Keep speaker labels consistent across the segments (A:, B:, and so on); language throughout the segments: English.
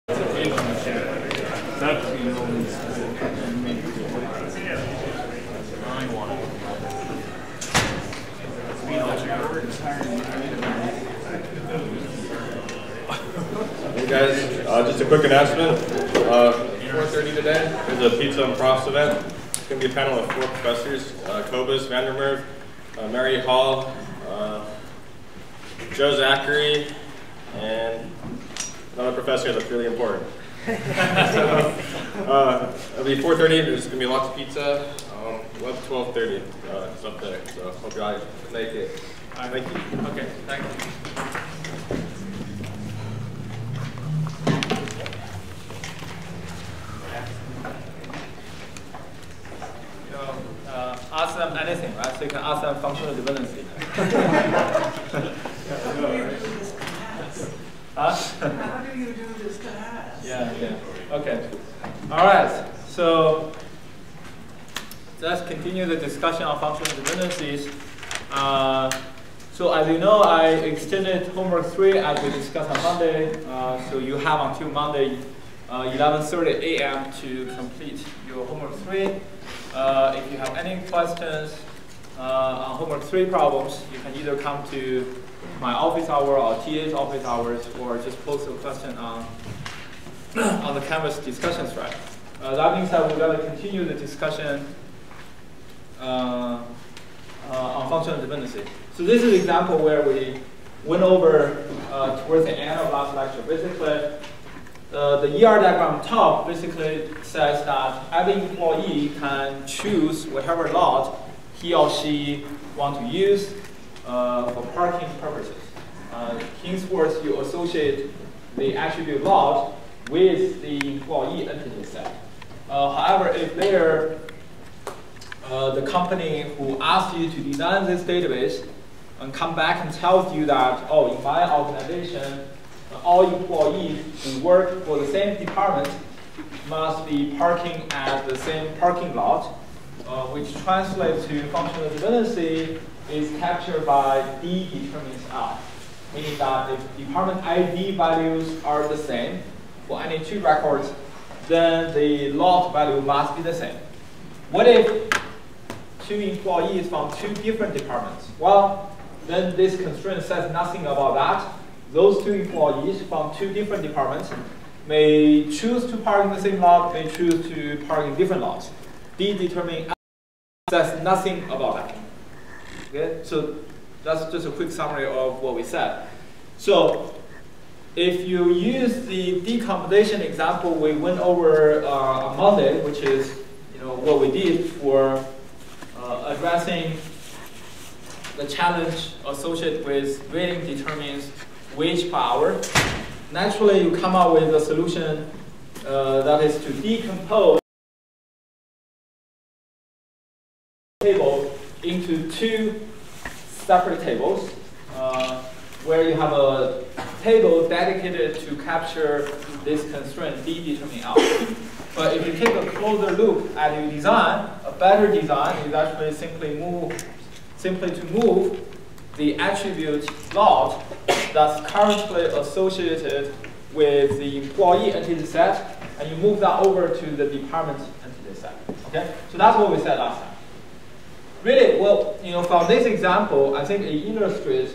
A: Hey guys, just a quick announcement. 4:30 today, there's a pizza and props event. It's going to be a panel of 4 professors, Kobus, Vandermeer, Mary Hall, Joe Zachary, and another professor that's really important. So, it'll be 4:30, there's going to be lots of pizza. 12:30, it's up there, so hope you all make it. Thank you.
B: Okay, thank you. Ask them anything, right? So you can ask them functional dependency. Huh?
C: How do you do this class?
B: Yeah. Okay. All right. So let's continue the discussion on functional dependencies. So as you know, I extended homework 3 as we discussed on Monday. So you have until Monday 11:30 a.m. to complete your homework 3. If you have any questions on homework 3 problems, you can either come to my office hour or TA's office hours, or just post a question on the Canvas discussion thread. That means that we're going to continue the discussion on functional dependency. So this is an example where we went over towards the end of last lecture. Basically, the ER diagram on top basically says that every employee can choose whatever lot he or she want to use for parking purposes. Henceforth, you associate the attribute lot with the employee entity set. However, if they're the company who asked you to design this database and come back and tells you that, oh, in my organization, all employees who work for the same department must be parking at the same parking lot, which translates to functional dependency is captured by D determines L, meaning that if department ID values are the same for any 2 records, then the lot value must be the same. What if 2 employees from 2 different departments? Well, then this constraint says nothing about that. Those 2 employees from 2 different departments may choose to park in the same lot, may choose to park in different lots. D determining says nothing about that. Okay, so that's just a quick summary of what we said. So if you use the decomposition example we went over on Monday, which is what we did for addressing the challenge associated with rating determines wage per hour, naturally you come up with a solution that is to decompose the table into 2 separate tables, where you have a table dedicated to capture this constraint D determining L. But if you take a closer look at your design, a better design is actually simply to move the attribute lot that's currently associated with the employee entity set, and you move that over to the department entity set. Okay, so that's what we said last time. Really, well, from this example, I think it illustrates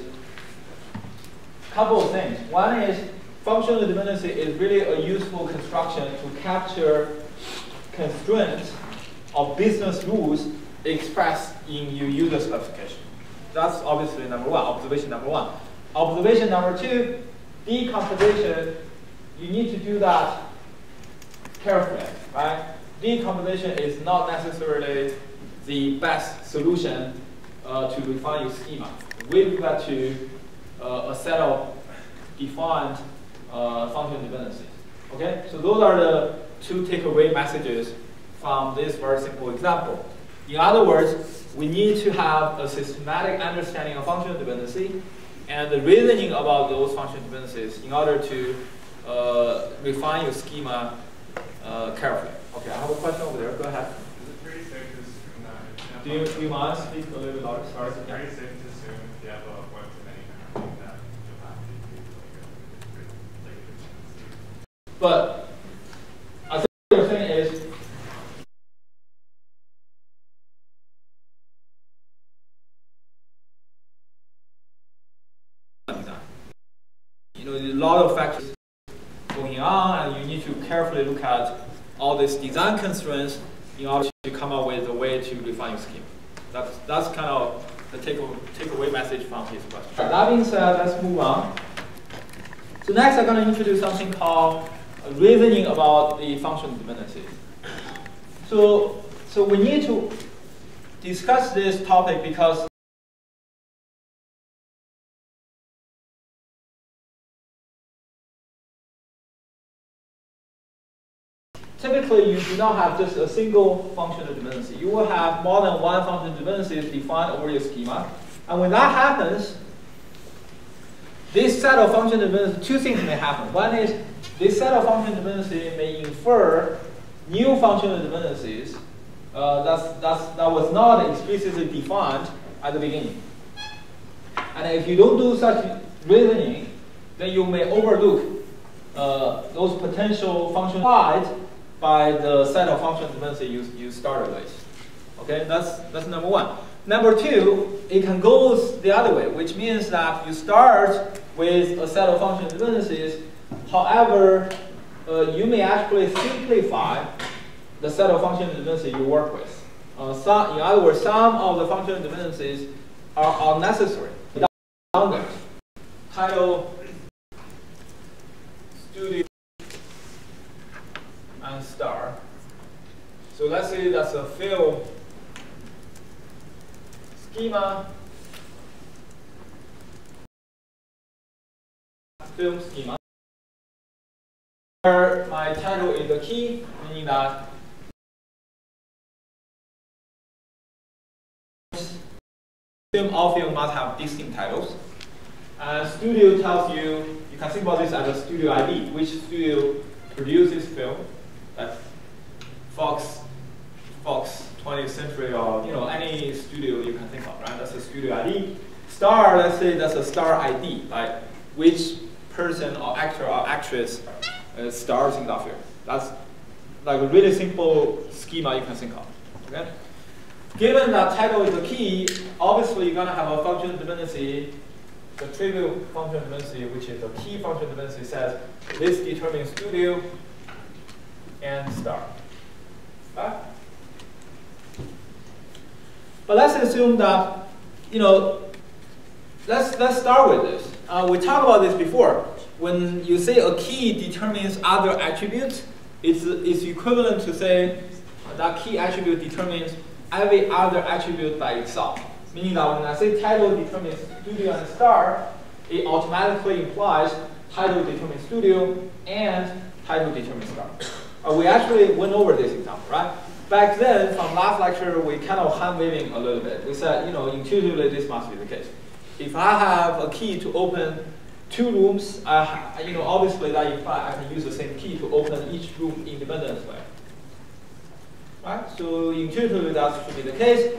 B: a couple of things. One is functional dependency is really a useful construction to capture constraints of business rules expressed in your user specification. That's obviously number 1, observation number 1. Observation number 2, decomposition, you need to do that carefully, right? Decomposition is not necessarily the best solution to refine your schema. We've got to a set of defined functional dependencies. Okay, so those are the 2 takeaway messages from this very simple example. In other words, we need to have a systematic understanding of functional dependency and the reasoning about those functional dependencies in order to refine your schema carefully. Okay, I have a question over there. Go ahead.
D: Is it pretty safe to assume that?
B: Do you mind speak a little bit louder? Sorry.
D: Is it pretty safe to assume if you have a one-to-many network that you'll have to do like a dependency?
B: But I think what you're saying is, you know, a lot of factors going on, and you need to carefully look at all these design constraints in order to come up with a way to refine your scheme. That's kind of the takeaway message from his question. That being said, let's move on. So next, I'm going to introduce something called reasoning about the function dependencies. So we need to discuss this topic because typically you do not have just a single functional dependency. You will have more than one functional dependency defined over your schema. And when that happens, this set of functional dependencies, two things may happen. One is this set of functional dependencies may infer new functional dependencies that was not explicitly defined at the beginning. And if you don't do such reasoning, then you may overlook those potential functions by the set of functional dependencies you started with. Okay, that's number one. Number two, it can go the other way, which means that you start with a set of functional dependencies. However, you may actually simplify the set of functional dependencies you work with. In other words, some of the functional dependencies are unnecessary, redundant. Title, studio, and star. So let's say that's a film schema, where my title is the key, meaning that all films must have distinct titles. And studio tells you, you can think about this as a studio ID, which studio produces film. That's Fox, 20th Century, or any studio you can think of, right? That's a studio ID. Star, let's say that's a star ID, like which person or actor or actress stars in that film. That's like a really simple schema you can think of. Okay? Given that title is the key, obviously you're gonna have a functional dependency. The trivial functional dependency, which is the key functional dependency, says this determines studio and star. Right? But let's assume that, let's start with this. We talked about this before. When you say a key determines other attributes, it's equivalent to say that key attribute determines every other attribute by itself. Meaning that when I say title determines studio and star, it automatically implies title determines studio and title determines star. We actually went over this example, right? Back then, from last lecture, we kind of hand-waving a little bit. We said, intuitively, this must be the case. If I have a key to open two rooms, obviously that implies I can use the same key to open each room independently. Right? So intuitively, that should be the case.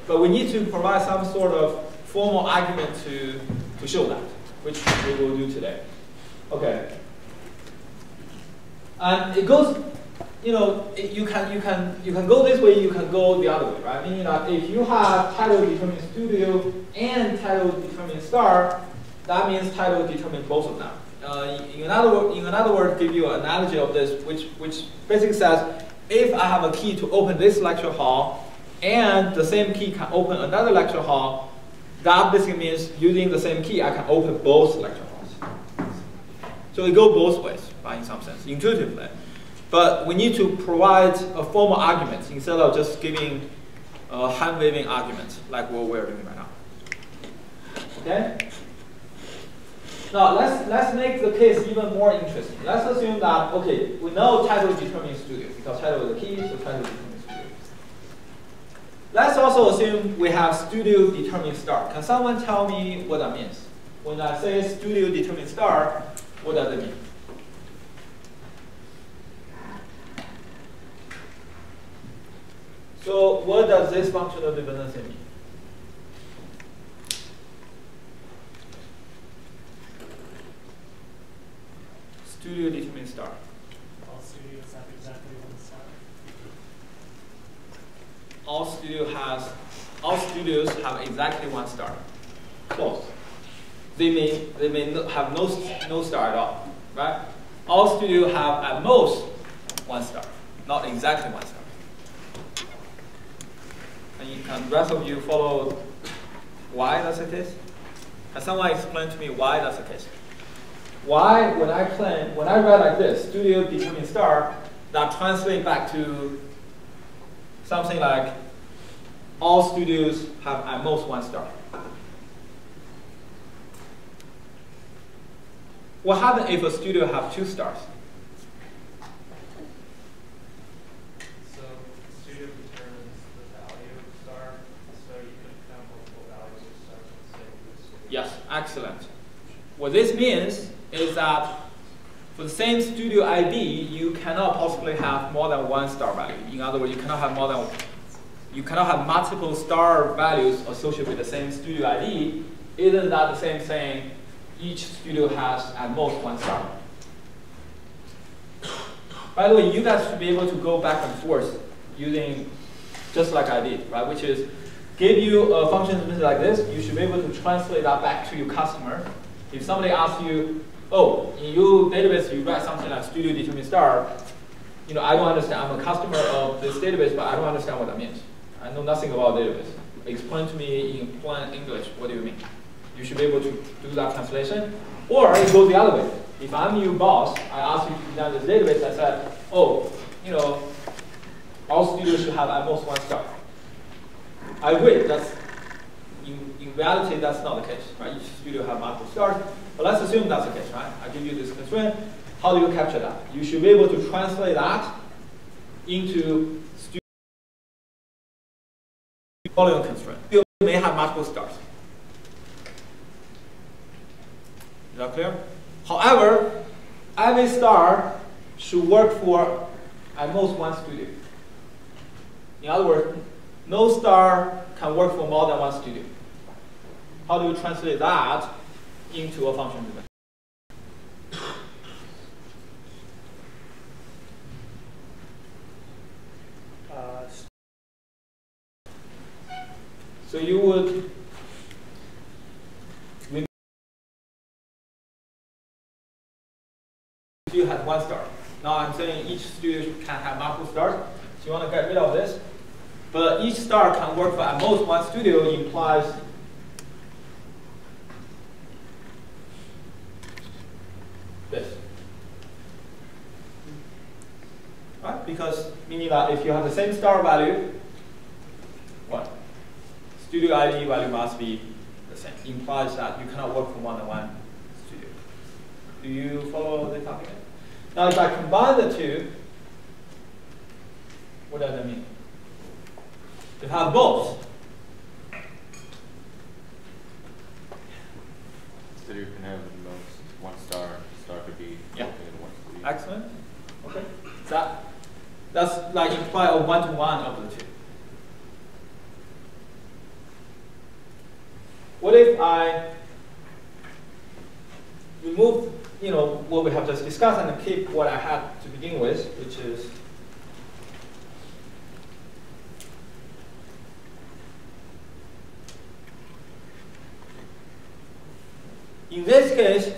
B: But we need to provide some sort of formal argument to show that, which we will do today. Okay. And it goes, you can go this way, you can go the other way, right? Meaning that if you have title determines studio and title determines star, that means title determines both of them. In other words, give you an analogy of this, which basically says, if I have a key to open this lecture hall, and the same key can open another lecture hall, that basically means using the same key, I can open both lecture halls. So it goes both ways, right, in some sense, intuitively. But we need to provide a formal argument instead of just giving a hand-waving argument like what we're doing right now. Okay? Now let's make the case even more interesting. Let's assume that, okay, we know title determines studio because title is the key, so title determines studio. Let's also assume we have studio determines star. Can someone tell me what that means? When I say studio determines star, what does it mean? So what does this functional dependency mean? Studio determines star.
E: studios have exactly 1 star?
B: All studios have exactly 1 star. Close. They may have no star at all, right? All studios have at most 1 star, not exactly 1 star. And the rest of you follow why that's the case? Can someone explain to me why that's the case? Why, when I read like this, studio determine star, that translates back to something like all studios have at most 1 star. What happens if a studio have 2 stars?
D: So the studio determines the value of the star, so you can have multiple values of stars in the same studio.
B: Yes, excellent. What this means is that for the same studio ID, you cannot possibly have more than 1 star value. In other words, you cannot have multiple star values associated with the same studio ID. Isn't that the same saying? Each studio has at most 1 star. By the way, you guys should be able to go back and forth using just like I did, right? Which is give you a function like this. You should be able to translate that back to your customer. If somebody asks you, oh, in your database you write something like studio determine star, I don't understand. I'm a customer of this database, but I don't understand what that means. I know nothing about database. Explain to me in plain English, what do you mean? You should be able to do that translation. Or it goes the other way. If I'm your boss, I ask you to design this database, I said, oh, all studios should have at most 1 star. I agree. In reality, that's not the case, right? Each studio have multiple stars, but let's assume that's the case, right? I give you this constraint. How do you capture that? You should be able to translate that into studio volume constraint. You may have multiple stars. Is that clear? However, every star should work for at most 1 studio. In other words, no star can work for more than 1 studio. How do you translate that into a function domain? So you would studio has 1 star. Now I'm saying each studio can have multiple stars. So you want to get rid of this. But each star can work for at most 1 studio implies this. Right? Because meaning that if you have the same star value, what? Studio ID value must be the same. Implies that you cannot work for more than 1 studio. Do you follow the topic? Now if I combine the two, what does that mean? If I have both,
F: studio can have the most 1 star. Star could be
B: yeah.
F: in 1 studio.
B: Excellent. Okay. That's like imply a 1-to-1 of the two. What if I remove, what we have just discussed and keep what I had to begin with, which is in this case,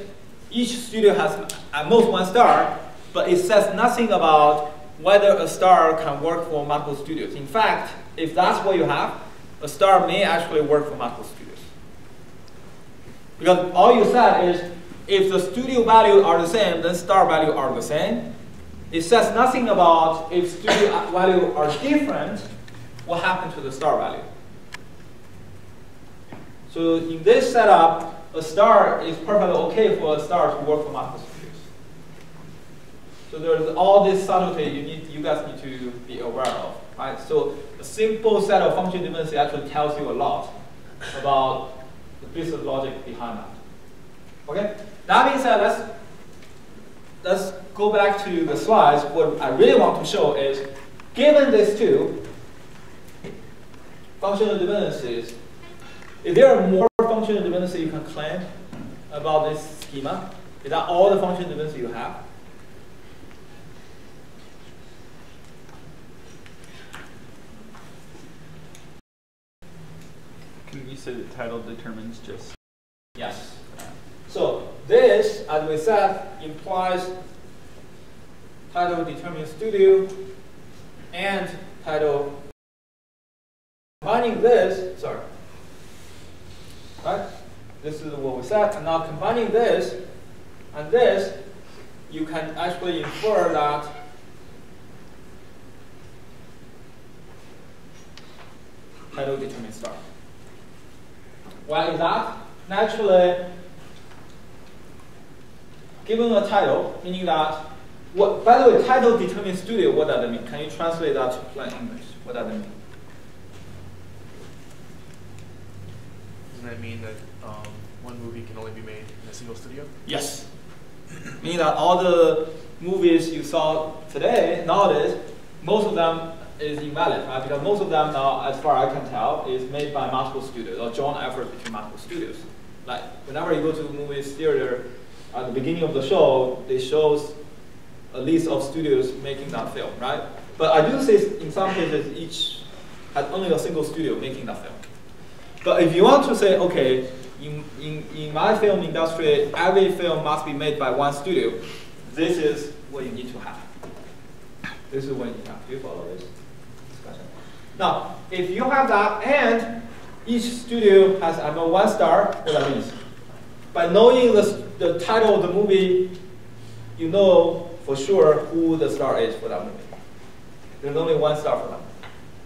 B: each studio has at most 1 star, but it says nothing about whether a star can work for multiple studios. In fact, if that's what you have, a star may actually work for multiple studios. Because all you said is, if the studio values are the same, then star values are the same. It says nothing about if studio values are different, what happened to the star value. So in this setup, a star is perfectly okay for a star to work for multiple studios. So there's all this subtlety you guys need to be aware of, right? So a simple set of function dependency actually tells you a lot about the business logic behind that. Okay. That being said, let's go back to the slides. What I really want to show is, given these two functional dependencies, is there more functional dependency you can claim about this schema? Is that all the functional dependency you have? say the title determines just? Yes. So this, as we said, implies title determines studio and title. Combining this, sorry, right? This is what we said, and now combining this and this, you can actually infer that title determines star. Why is that? Naturally, given a title, meaning that, what, by the way, title determines studio, what does that mean? Can you translate that to plain English? What does that mean?
D: Doesn't that mean that one movie can only be made in a single studio?
B: Yes. Meaning that all the movies you saw today, nowadays, most of them is invalid, right? Because most of them now, as far as I can tell, is made by multiple studios, or joint effort between multiple studios. Like, whenever you go to the movies theater, at the beginning of the show, they shows a list of studios making that film, right? But I do say in some cases, each had only a single studio making that film. But if you want to say, okay, in my film industry, every film must be made by one studio, this is what you need to have. This is what you need to have. Do you follow this discussion? Now, if you have that, and each studio has one star, what that means? By knowing the title of the movie, you know for sure who the star is for that movie. There's only one star for that.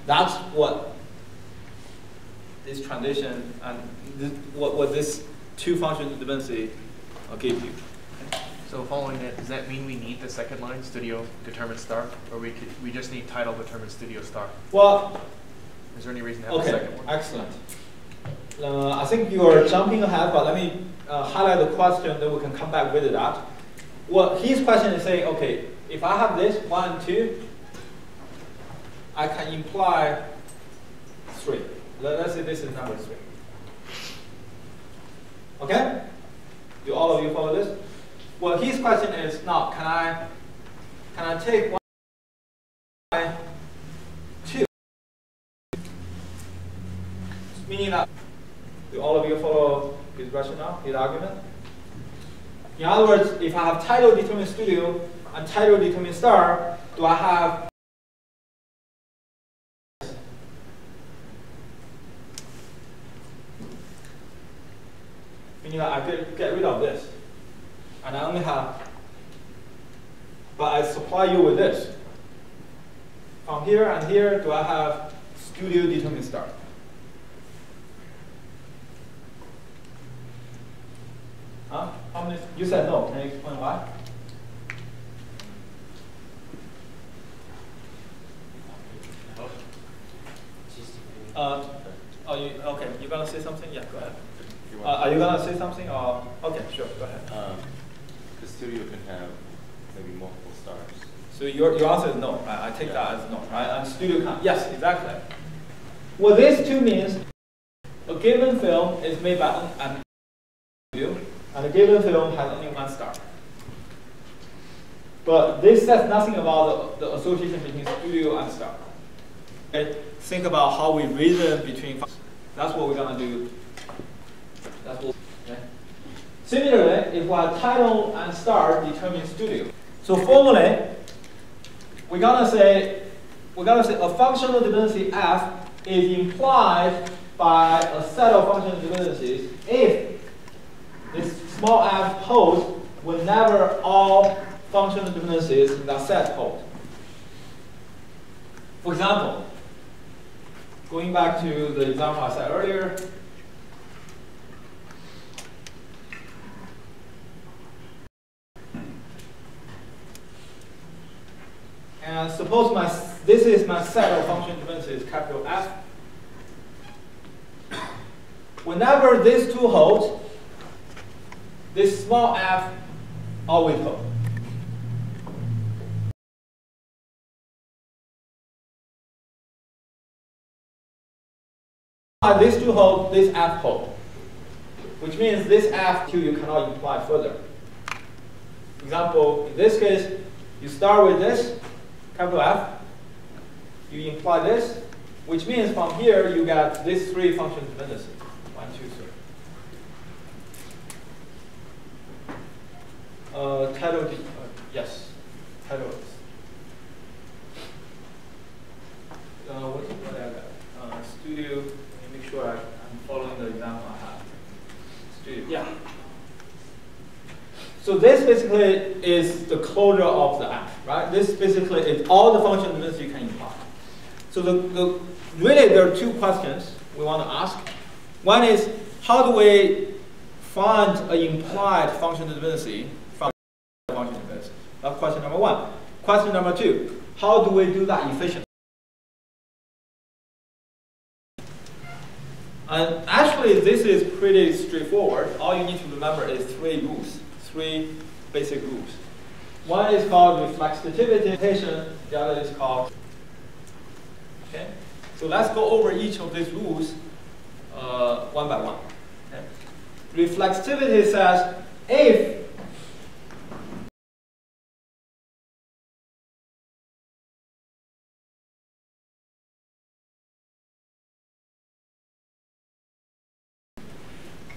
B: That's what this transition and what this two-function dependency give you.
D: So following that, does that mean we need the second line, studio determines star, or we just need title determines studio star?
B: Well,
D: is there any reason to have the second one?
B: Excellent. I think you are jumping ahead, but let me highlight the question, then we can come back with that. Well, his question is saying, okay, if I have this 1 and 2, I can imply 3. Let's say this is number 3. Okay? Do all of you follow this? Well, his question is, now, can I take 1 by 2? Meaning that, do all of you follow his rationale, his argument? In other words, if I have title determines studio and title determines star, do I have meaning that I get rid of this, and I only have, but I supply you with this. From here and here, do I have studio determines star? Huh? How many? You said no. Can you explain why? Okay. You're gonna say something? Yeah, go ahead. Are you gonna say something? Or okay, sure. Go ahead.
F: The studio can have maybe multiple stars.
B: So your answer is no. Right? I take that as no. Right? And studio can. Yes, exactly. What this two means, a given film is made by an studio, and a given film has only 1 star. But this says nothing about the association between studio and star. Okay? Think about how we reason between. That's what we're gonna do. That's what. Okay? Similarly, if we have title and star determine studio. So formally, we're gonna say a functional dependency f is implied by a set of functional dependencies if this small f holds whenever all functional dependencies in that set hold. For example, going back to the example I said earlier, and suppose this is my set of functional dependencies, capital F. Whenever these two hold, this small f always holds. These two hold, this f hold, which means this f you cannot imply further. Example, in this case, you start with this, capital F, you imply this, which means from here you get these 3 functional dependencies. and 2/3. Title, yes, title is. What I got? Studio, let me make sure I'm following the example I have. Studio, yeah. So this basically is the closure of the app, right? This basically is all the function dependency you can imply. So really there are two questions we want to ask. One is, how do we find an implied function dependency from function dependency? That's question number one. Question number two, how do we do that efficiently? And actually, this is pretty straightforward. All you need to remember is three rules, three basic rules. One is called reflexivity, the other is called. Okay, so let's go over each of these rules one by one. Okay? Reflexivity says if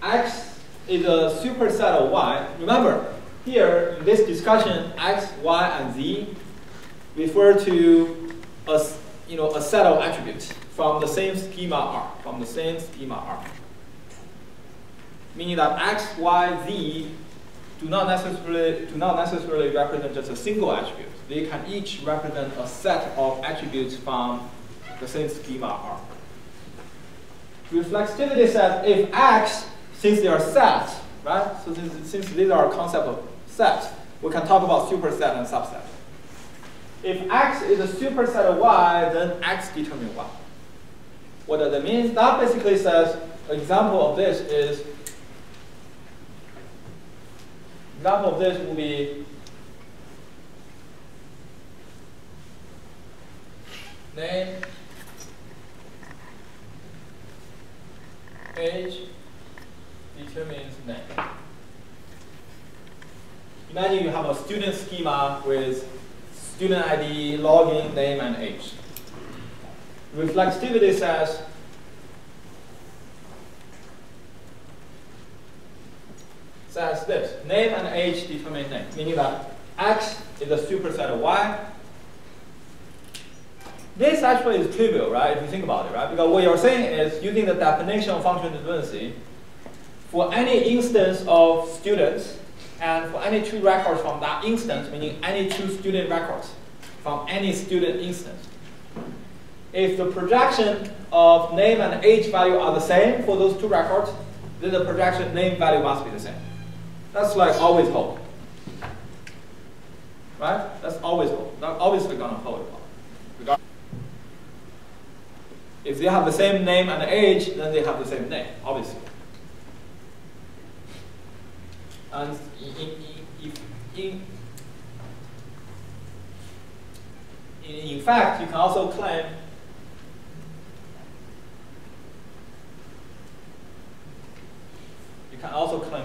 B: X is a superset of Y. Remember, here in this discussion, X, Y, and Z refer to a set of attributes from the same schema R, Meaning that X, Y, Z do not necessarily represent just a single attribute. They can each represent a set of attributes from the same schema R. Reflexivity says if X, since they are sets, right? So since these are a concept of sets, we can talk about superset and subset. If X is a superset of Y, then X determines Y. What does that mean? That basically says, an example of this will be name, age, determines name. Imagine you have a student schema with student ID, login, name, and age. Reflexivity says this, name and age determine name, meaning that X is a superset of Y. This actually is trivial, right, if you think about it, right? Because what you're saying is using the definition of function dependency, for any instance of students and for any two records from that instance, meaning any two student records from any student instance, if the projection of name and age value are the same for those two records, then the projection name value must be the same. That's like always hold. Right? That's always hold. Not obviously going to hold. If they have the same name and age, then they have the same name, obviously. And in fact, you can also claim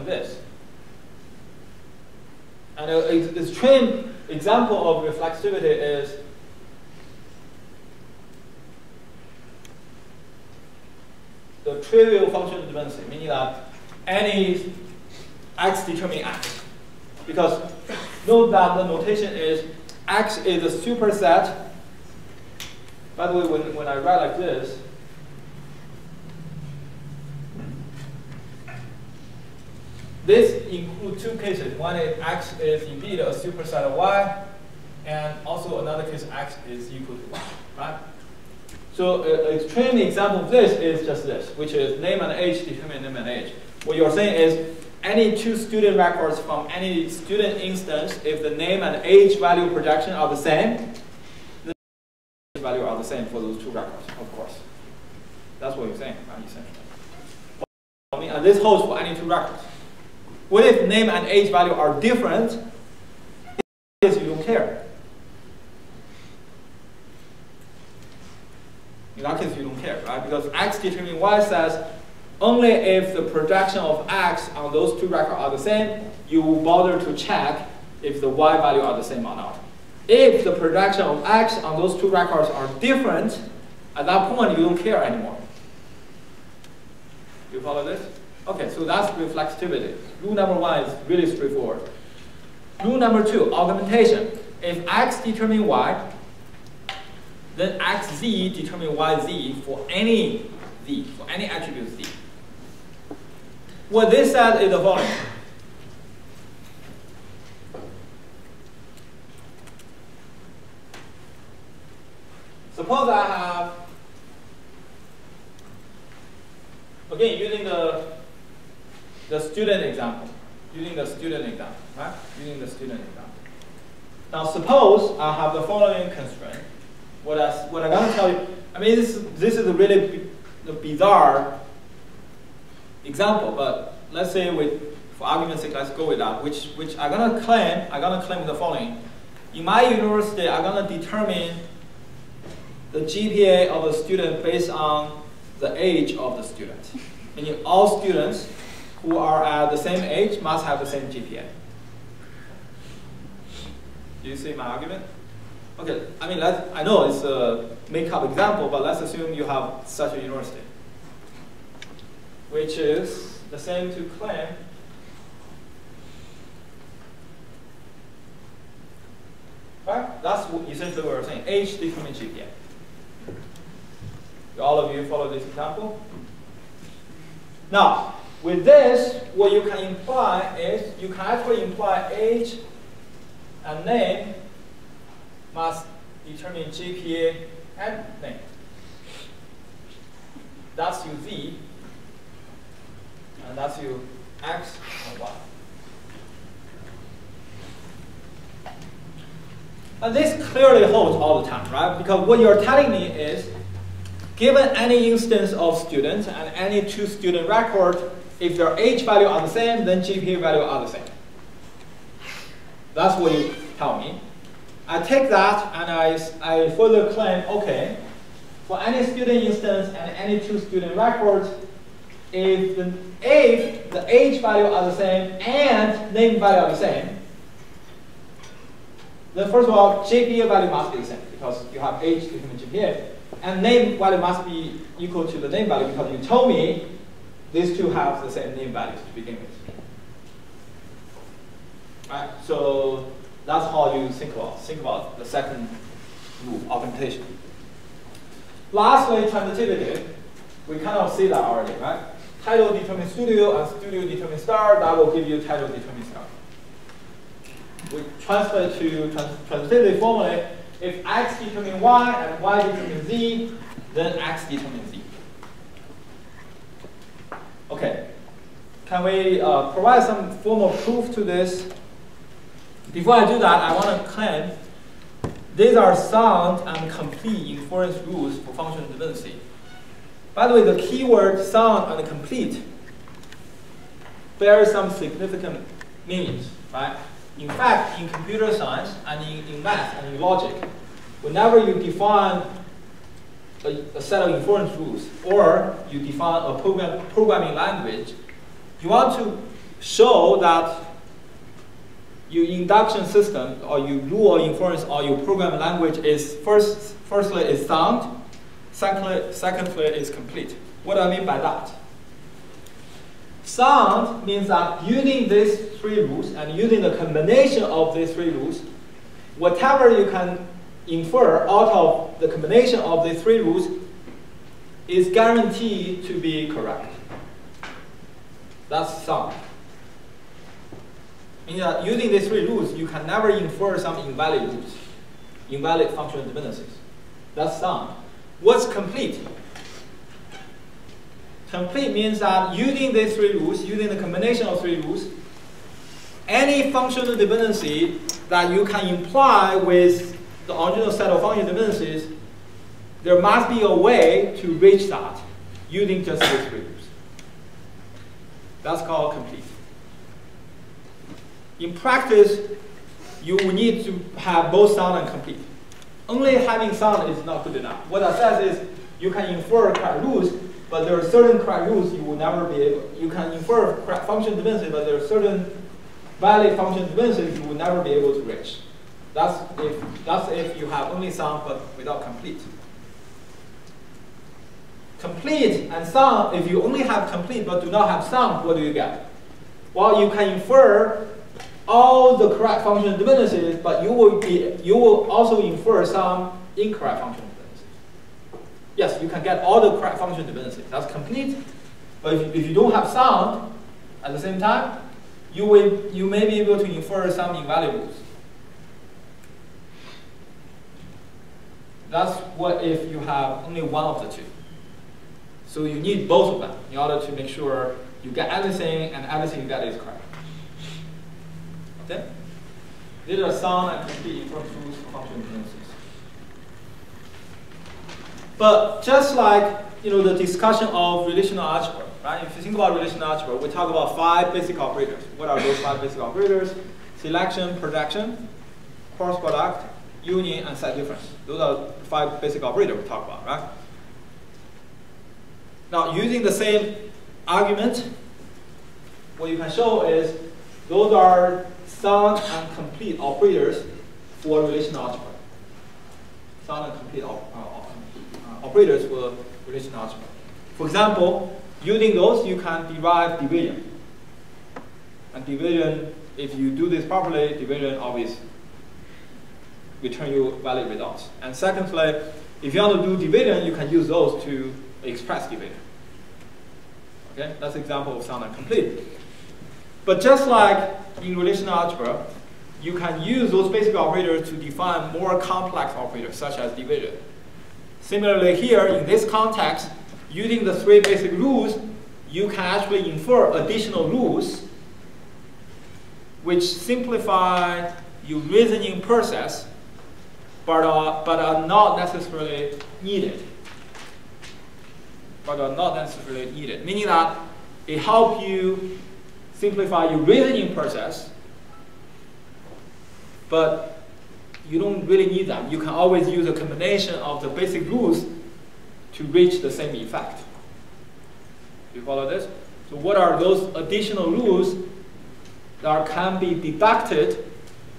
B: this. And an extreme example of reflexivity is the trivial function dependency, meaning that any X determines X. Because note that the notation is X is a superset. By the way, when I write like this, this includes two cases. One is X is indeed a superset of Y, and also another case X is equal to Y, right? So an extreme example of this is just this, which is name and age determine name and age. What you're saying is any two student records from any student instance, if the name and age value projection are the same, the age value are the same for those two records, of course. That's what you're saying, right, essentially. I mean, and this holds for any two records. What if name and age value are different? In that case, you don't care. In that case, you don't care, right? Because X determining Y says only if the projection of X on those two records are the same, you will bother to check if the Y value are the same or not. If the projection of X on those two records are different, at that point, you don't care anymore. You follow this? Okay, so that's reflexivity. Rule number 1 is really straightforward. Rule number 2, augmentation. If x determines y, then xz determines yz for any z, for any attribute z. What this says is the following. Suppose I have, again, using the student example, right? Now suppose I have the following constraint. What I'm going to tell you, I mean, this is a really bizarre example, but let's say for argument's sake, let's go with that. Which I'm going to claim the following. In my university, I'm going to determine the GPA of the student based on the age of the student. Meaning all students who are at the same age must have the same GPA. Do you see my argument? Okay, I mean, I know it's a make-up example, but let's assume you have such a university, which is the same to claim right? That's essentially what we're saying. Age determines GPA. All of you follow this example? Now, with this, what you can imply is you can actually imply age and name must determine GPA and name. That's your Z, and that's your X and Y. And this clearly holds all the time, right? Because what you're telling me is, given any instance of students and any two student record, if their age value are the same, then GPA value are the same. That's what you tell me. I take that and I further claim, okay, for any student instance and any two student records, if the age value are the same and name value are the same, then first of all, GPA value must be the same because you have age determine GPA. And name value must be equal to the name value because you told me these two have the same name values to begin with. Right? So that's how you think about the second rule, augmentation. Lastly, transitivity. We kind of see that already, right? Title determines studio and studio determines star. That will give you title determines star. We transfer to transitivity formula. If X determines Y and Y determines Z, then X determines Z. Okay. Can we provide some form of proof to this? Before I do that, I want to claim these are sound and complete inference rules for functional dependency. By the way, the keyword sound and complete bears some significant meanings, right? In fact, in computer science and in math and in logic, whenever you define a set of inference rules or you define a programming language, you want to show that your induction system or your rule or inference or your programming language is firstly is sound, secondly is complete. What do I mean by that? Sound means that using these three rules and using the combination of these three rules, whatever you can infer out of the combination of these three rules is guaranteed to be correct. That's sound. Meaning that using these three rules, you can never infer some invalid rules, invalid functional dependencies. That's sound. What's complete? Complete means that using these three rules, using the combination of three rules, any functional dependency that you can imply with the original set of functional dependencies, there must be a way to reach that using just these three rules. That's called complete. In practice, you will need to have both sound and complete. Only having sound is not good enough. What that says is you can infer correct rules, but there are certain correct rules you will never be able. You can infer correct function dependency, but there are certain valid function dependencies you will never be able to reach. That's if you have only sound but without complete. complete and sum, if you only have complete but do not have sum, what do you get? Well, you can infer all the correct functional dependencies, but you will also infer some incorrect functional dependencies. Yes, you can get all the correct functional dependencies. That's complete. But if you don't have sum at the same time, you may be able to infer some invalid rules. That's what if you have only one of the two. So you need both of them in order to make sure you get everything and everything you get is correct. Okay? These are sum and complete inference rules for functional dependencies. But just like the discussion of relational algebra, right? If you think about relational algebra, we talk about 5 basic operators. What are those 5 basic operators? Selection, projection, cross product, union, and set difference. Those are the 5 basic operators we talk about, right? Now, using the same argument, what you can show is those are sum and complete operators for relational algebra. Sum and complete operators for relational algebra. For example, using those, you can derive division. And division, if you do this properly, division always return you valid results. And secondly, if you want to do division, you can use those to express division. Okay, that's an example of sum and complete. But just like in relational algebra, you can use those basic operators to define more complex operators, such as division. Similarly here, in this context, using the 3 basic rules, you can actually infer additional rules which simplify your reasoning process, but are not necessarily needed. Meaning that it helps you simplify your reasoning process, but you don't really need them. You can always use a combination of the basic rules to reach the same effect. Do you follow this? So what are those additional rules that can be deducted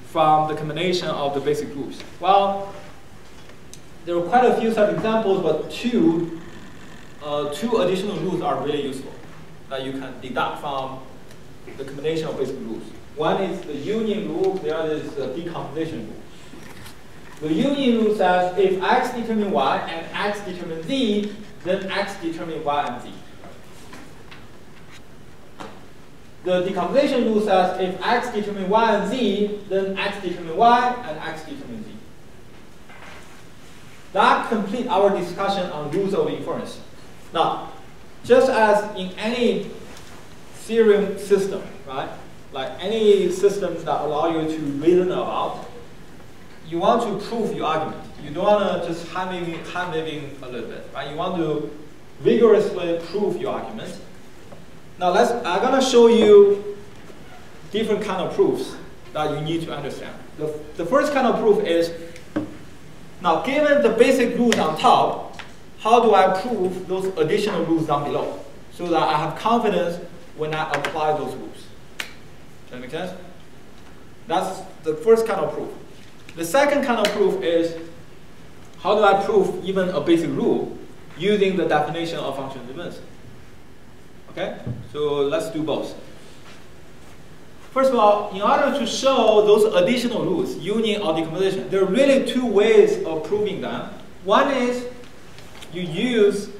B: from the combination of the basic rules? Well, there are quite a few such examples, but two additional rules are really useful that you can deduct from the combination of basic rules. One is the union rule, the other is the decomposition rule. The union rule says if x determines y and x determines z, then x determines y and z. The decomposition rule says if x determines y and z, then x determines y and x determines z. That completes our discussion on rules of inference. Now, just as in any theorem system, right? Like any system that allow you to reason about, you want to prove your argument. You don't want to just hand-waving a little bit, right? You want to vigorously prove your argument. Now I'm gonna show you different kind of proofs that you need to understand. The first kind of proof is, now given the basic rules on top, how do I prove those additional rules down below so that I have confidence when I apply those rules? Does that make sense? That's the first kind of proof. The second kind of proof is, how do I prove even a basic rule using the definition of functional dependency? Okay, so let's do both. First of all, in order to show those additional rules, union or decomposition, there are really 2 ways of proving them. One is you use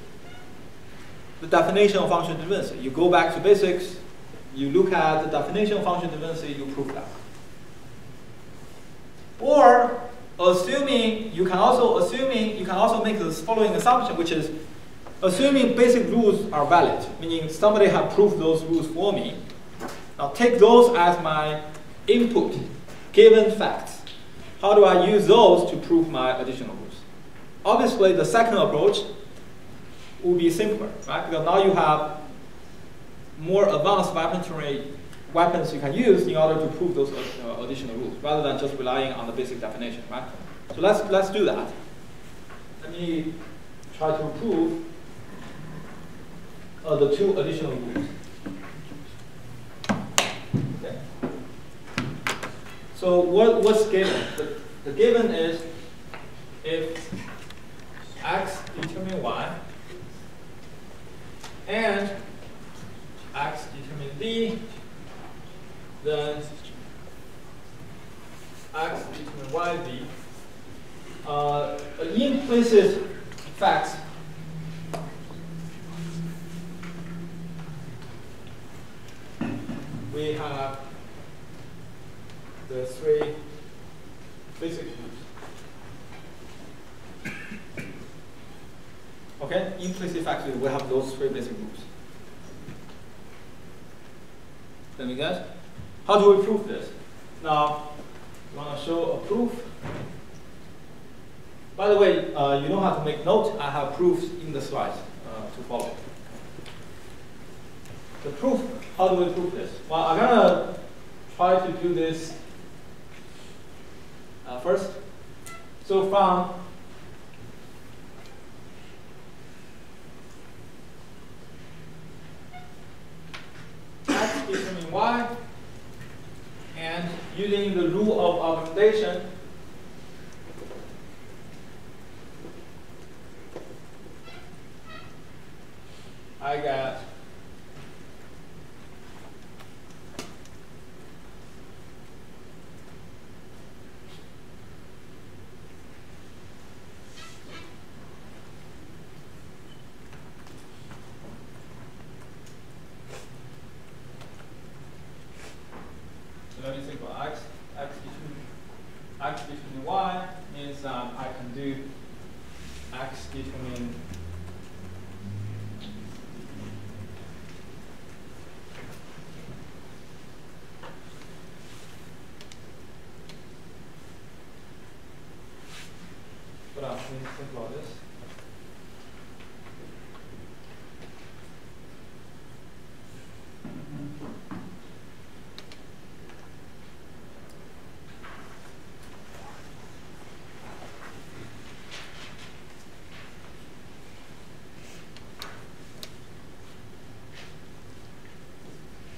B: the definition of functional dependency. You go back to basics, you look at the definition of functional dependency, you prove that. Or you can also make the following assumption, which is assuming basic rules are valid, meaning somebody has proved those rules for me. Now take those as my input, given facts. How do I use those to prove my additional rules? Obviously, the second approach will be simpler, right? Because now you have more advanced weapons you can use in order to prove those additional rules, rather than just relying on the basic definition, right? So let's do that. Let me try to prove the 2 additional rules. Okay. So what's given? The given is if x determines y, and x determine v, then x determine yv. Implicit facts we have the three basic groups. Okay, implicit facts we have those three basic groups. Let me guess. How do we prove this? Now, you want to show a proof. By the way, you don't have to make note. I have proofs in the slides to follow. The proof, how do we prove this? Well, I'm going to try to do this first. So from x determine y, and using the rule of augmentation, I got let me think about x. X determine y means I can do x determine what else? Let me think about this.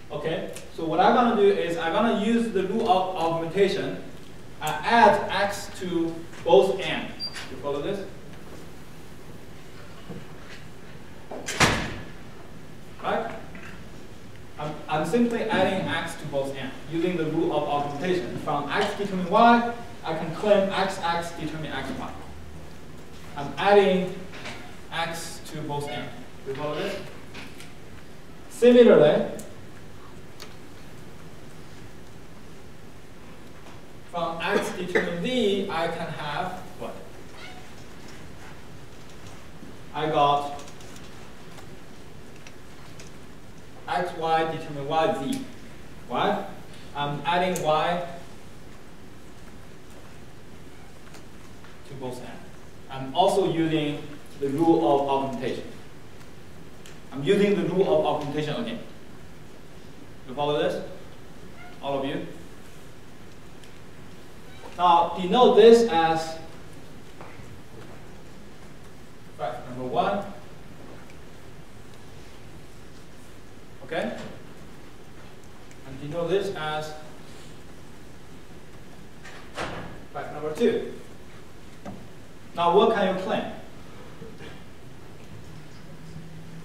B: Okay, so what I'm going to do is I'm going to use the rule of augmentation and add x to both ends. You follow this? Right? I'm simply adding x to both ends using the rule of augmentation. From x determine y, I can claim x determine xy. I'm adding x to both ends. You follow this? Similarly, from x determine v, I can have what? I got xy determine yz. Right? I'm adding y to both ends. I'm also using the rule of augmentation. I'm using the rule of augmentation again. You follow this? All of you? Now, denote this as fact number 1. Okay? And denote this as fact number 2. Now, what can you claim?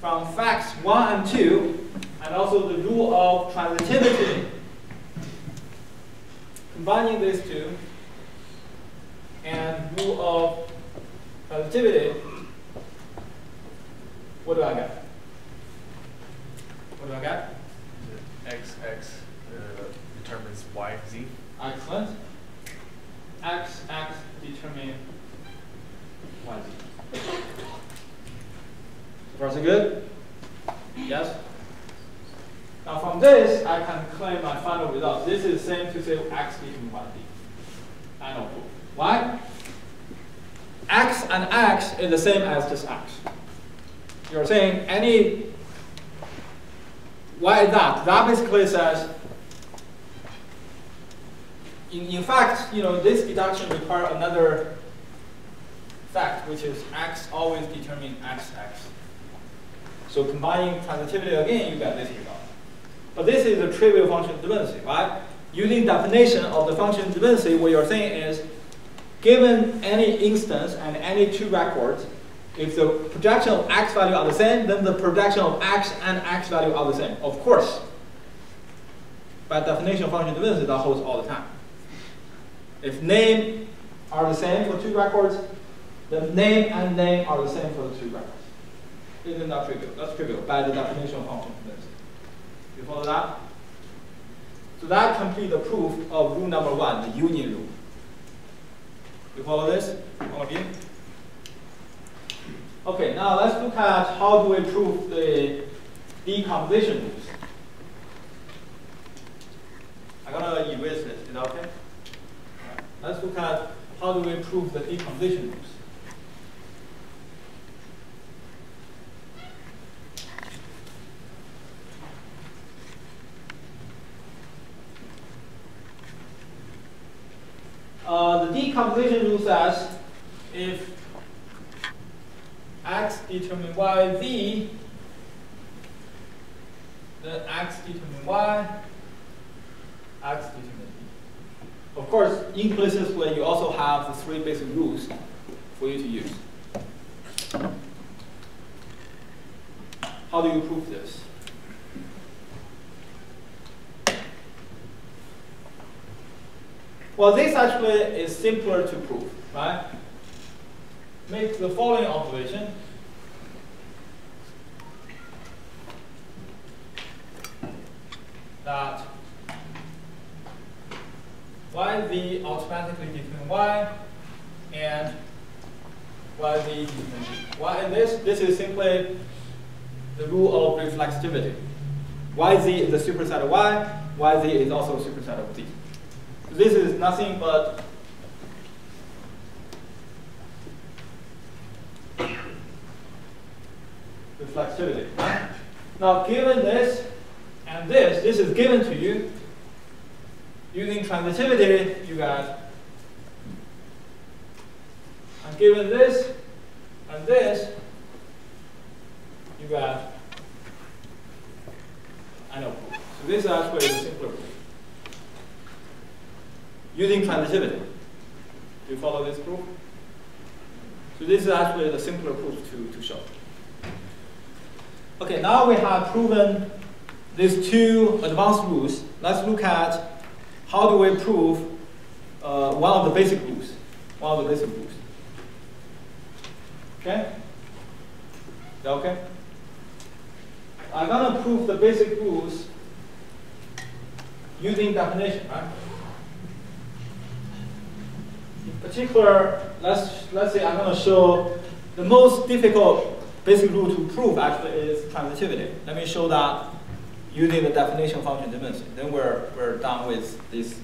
B: From facts 1 and 2, and also the rule of transitivity, combining these two, and rule of transitivity, what do I get? What do I get?
D: X determines y, z.
B: Excellent. X determine y, z. So far so good? Yes? Now from this, I can claim my final result. This is the same to say x determine y, z. Final proof. Why? X and x is the same as just x. You're saying any, why is that? That basically says, in fact, this deduction requires another fact, which is x always determine x. So combining transitivity again, you get this result. But this is a trivial function dependency, right? Using definition of the function dependency, what you're saying is, given any instance and any two records, if the projection of x value are the same, then the projection of x and x value are the same. Of course, by definition of function dependency, that holds all the time. If name are the same for two records, then name and name are the same for the two records. Isn't that trivial? That's trivial by the definition of function dependency. You follow that? So that completes the proof of rule number 1, the union rule. You follow this, all of you? Okay, now let's look at how do we prove the decomposition rules. I'm going to erase this. Is that okay? Right. Let's look at how do we prove the decomposition rules. The decomposition rule says if x determine y v, then x determine y, x determine v. Of course, implicitly you also have the 3 basic rules for you to use. How do you prove this? Well, this actually is simpler to prove, right? Make the following observation. That yv automatically determine y and yv determine v. Why in this? This is simply the rule of reflexivity. Yz is a superset of y, yz is also a superset of z. So this is nothing but reflexivity. Now, given this and this is given to you. Using transitivity, you got, and given this and this, you got annual proof. So this is actually the simpler proof. Using transitivity. Do you follow this proof? So this is actually the simpler proof to show. Okay, now we have proven these 2 advanced rules. Let's look at how do we prove one of the basic rules. Okay? Is that okay? I'm going to prove the basic rules using definition, right? In particular, let's say I'm going to show the most difficult basic rule to prove actually is transitivity. Let me show that using the definition of function dependency. Then we're done with this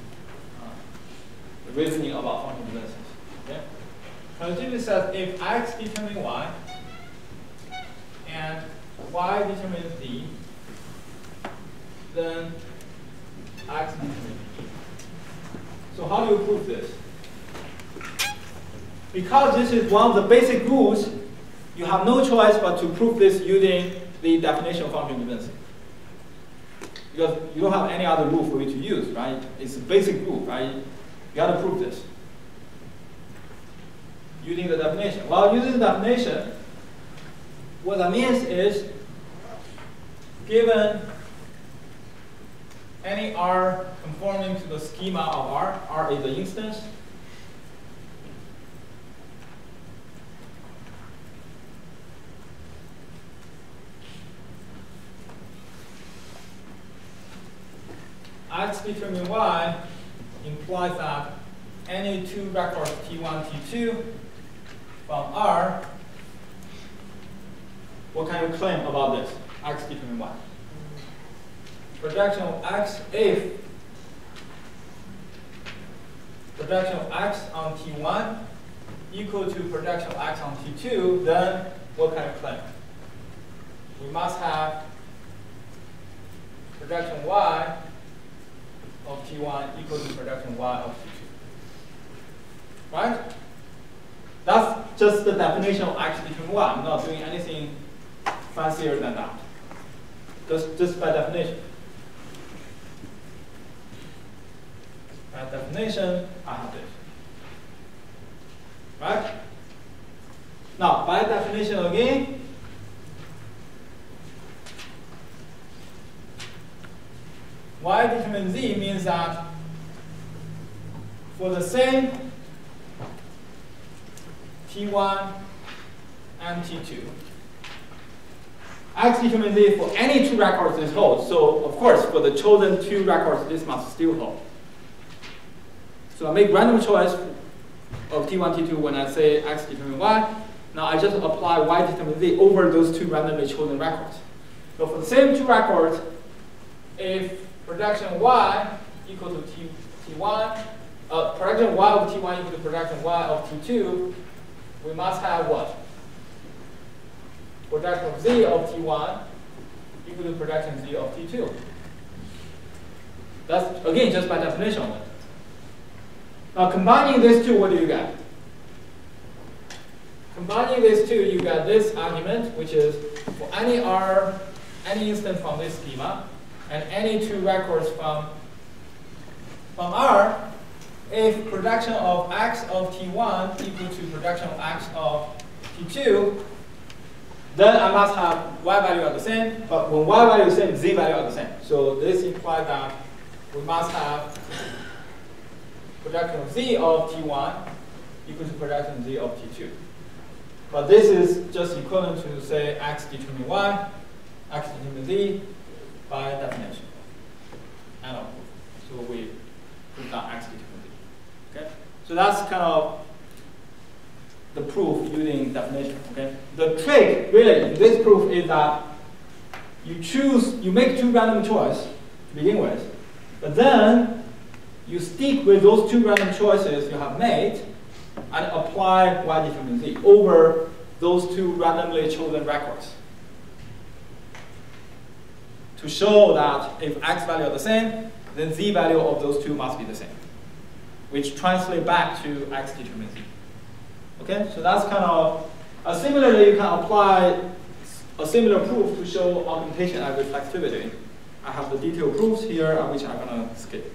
B: reasoning about function dependencies. Okay? Transitivity says if x determines y and y determines z, then x determines v. So how do you prove this? Because this is one of the basic rules, you have no choice but to prove this using the definition of function dependency. Because you don't have any other rule for you to use, right? It's a basic rule, right? You got to prove this using the definition. Well, using the definition, what that means is, given any R conforming to the schema of R is the instance, x determine y implies that any 2 records T1, T2 from R, what can you claim about this? X determine y. Projection of x if projection of x on T1 equal to projection of x on T2, then what can you claim? We must have projection y of T1 equal to projection y of T2. Right? That's just the definition of x determine y. I'm not doing anything fancier than that. Just by definition. By definition, I have this. Right? Now, by definition again, y determine z means that for the same T1 and T2, x determines z for any two records this holds. So of course, for the chosen two records, this must still hold. So I make random choice of T1, T2 when I say x determines y. Now I just apply y determines z over those two randomly chosen records. So for the same two records, if projection y equal to T1, projection y of T1 equal to projection y of T2, we must have what? Projection of z of T1 equal to projection z of T2. That's, again, just by definition. Now, combining these two, what do you get? Combining these two, you get this argument, which is for any R, any instant from this schema, and any two records from R, if projection of x of T1 equal to projection of x of T2, then I must have y value are the same, but when y value is the same, z value are the same. So this implies that we must have projection of z of T1 equal to projection z of T2. But this is just equivalent to say x determine y, x determine z by definition. And so we put down x determine z. Okay? So that's kind of the proof using definition. Okay? The trick really in this proof is that you make two random choices to begin with, but then you stick with those two random choices you have made and apply y determine z over those two randomly chosen records to show that if x value are the same, then z value of those two must be the same, which translates back to x determine z. Okay, so that's kind of similarly you can apply a similar proof to show augmentation and reflectivity. I have the detailed proofs here, which I'm going to skip.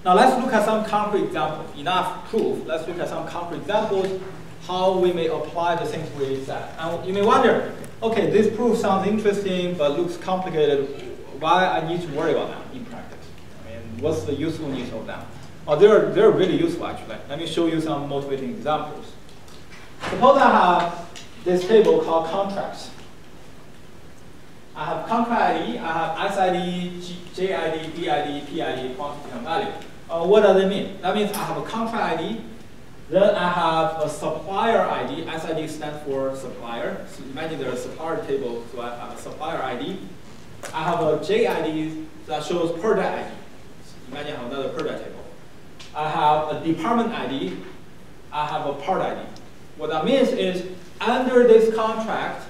B: Now let's look at some concrete examples. Enough proof. Let's look at some concrete examples how we may apply the things we said. And you may wonder, okay, this proof sounds interesting but looks complicated. Why I need to worry about that in practice? I mean, what's the usefulness of that? Oh, they're really useful actually. Let me show you some motivating examples. Suppose I have this table called contracts. I have contract ID, I have SID, JID, BID, PID, quantity and value. What does it mean? That means I have a contract ID, then I have a supplier ID. SID stands for supplier. So imagine there's a supplier table, so I have a supplier ID. I have a JID that shows product ID. So imagine I have another product table. I have a department ID. I have a part ID. What that means is under this contract,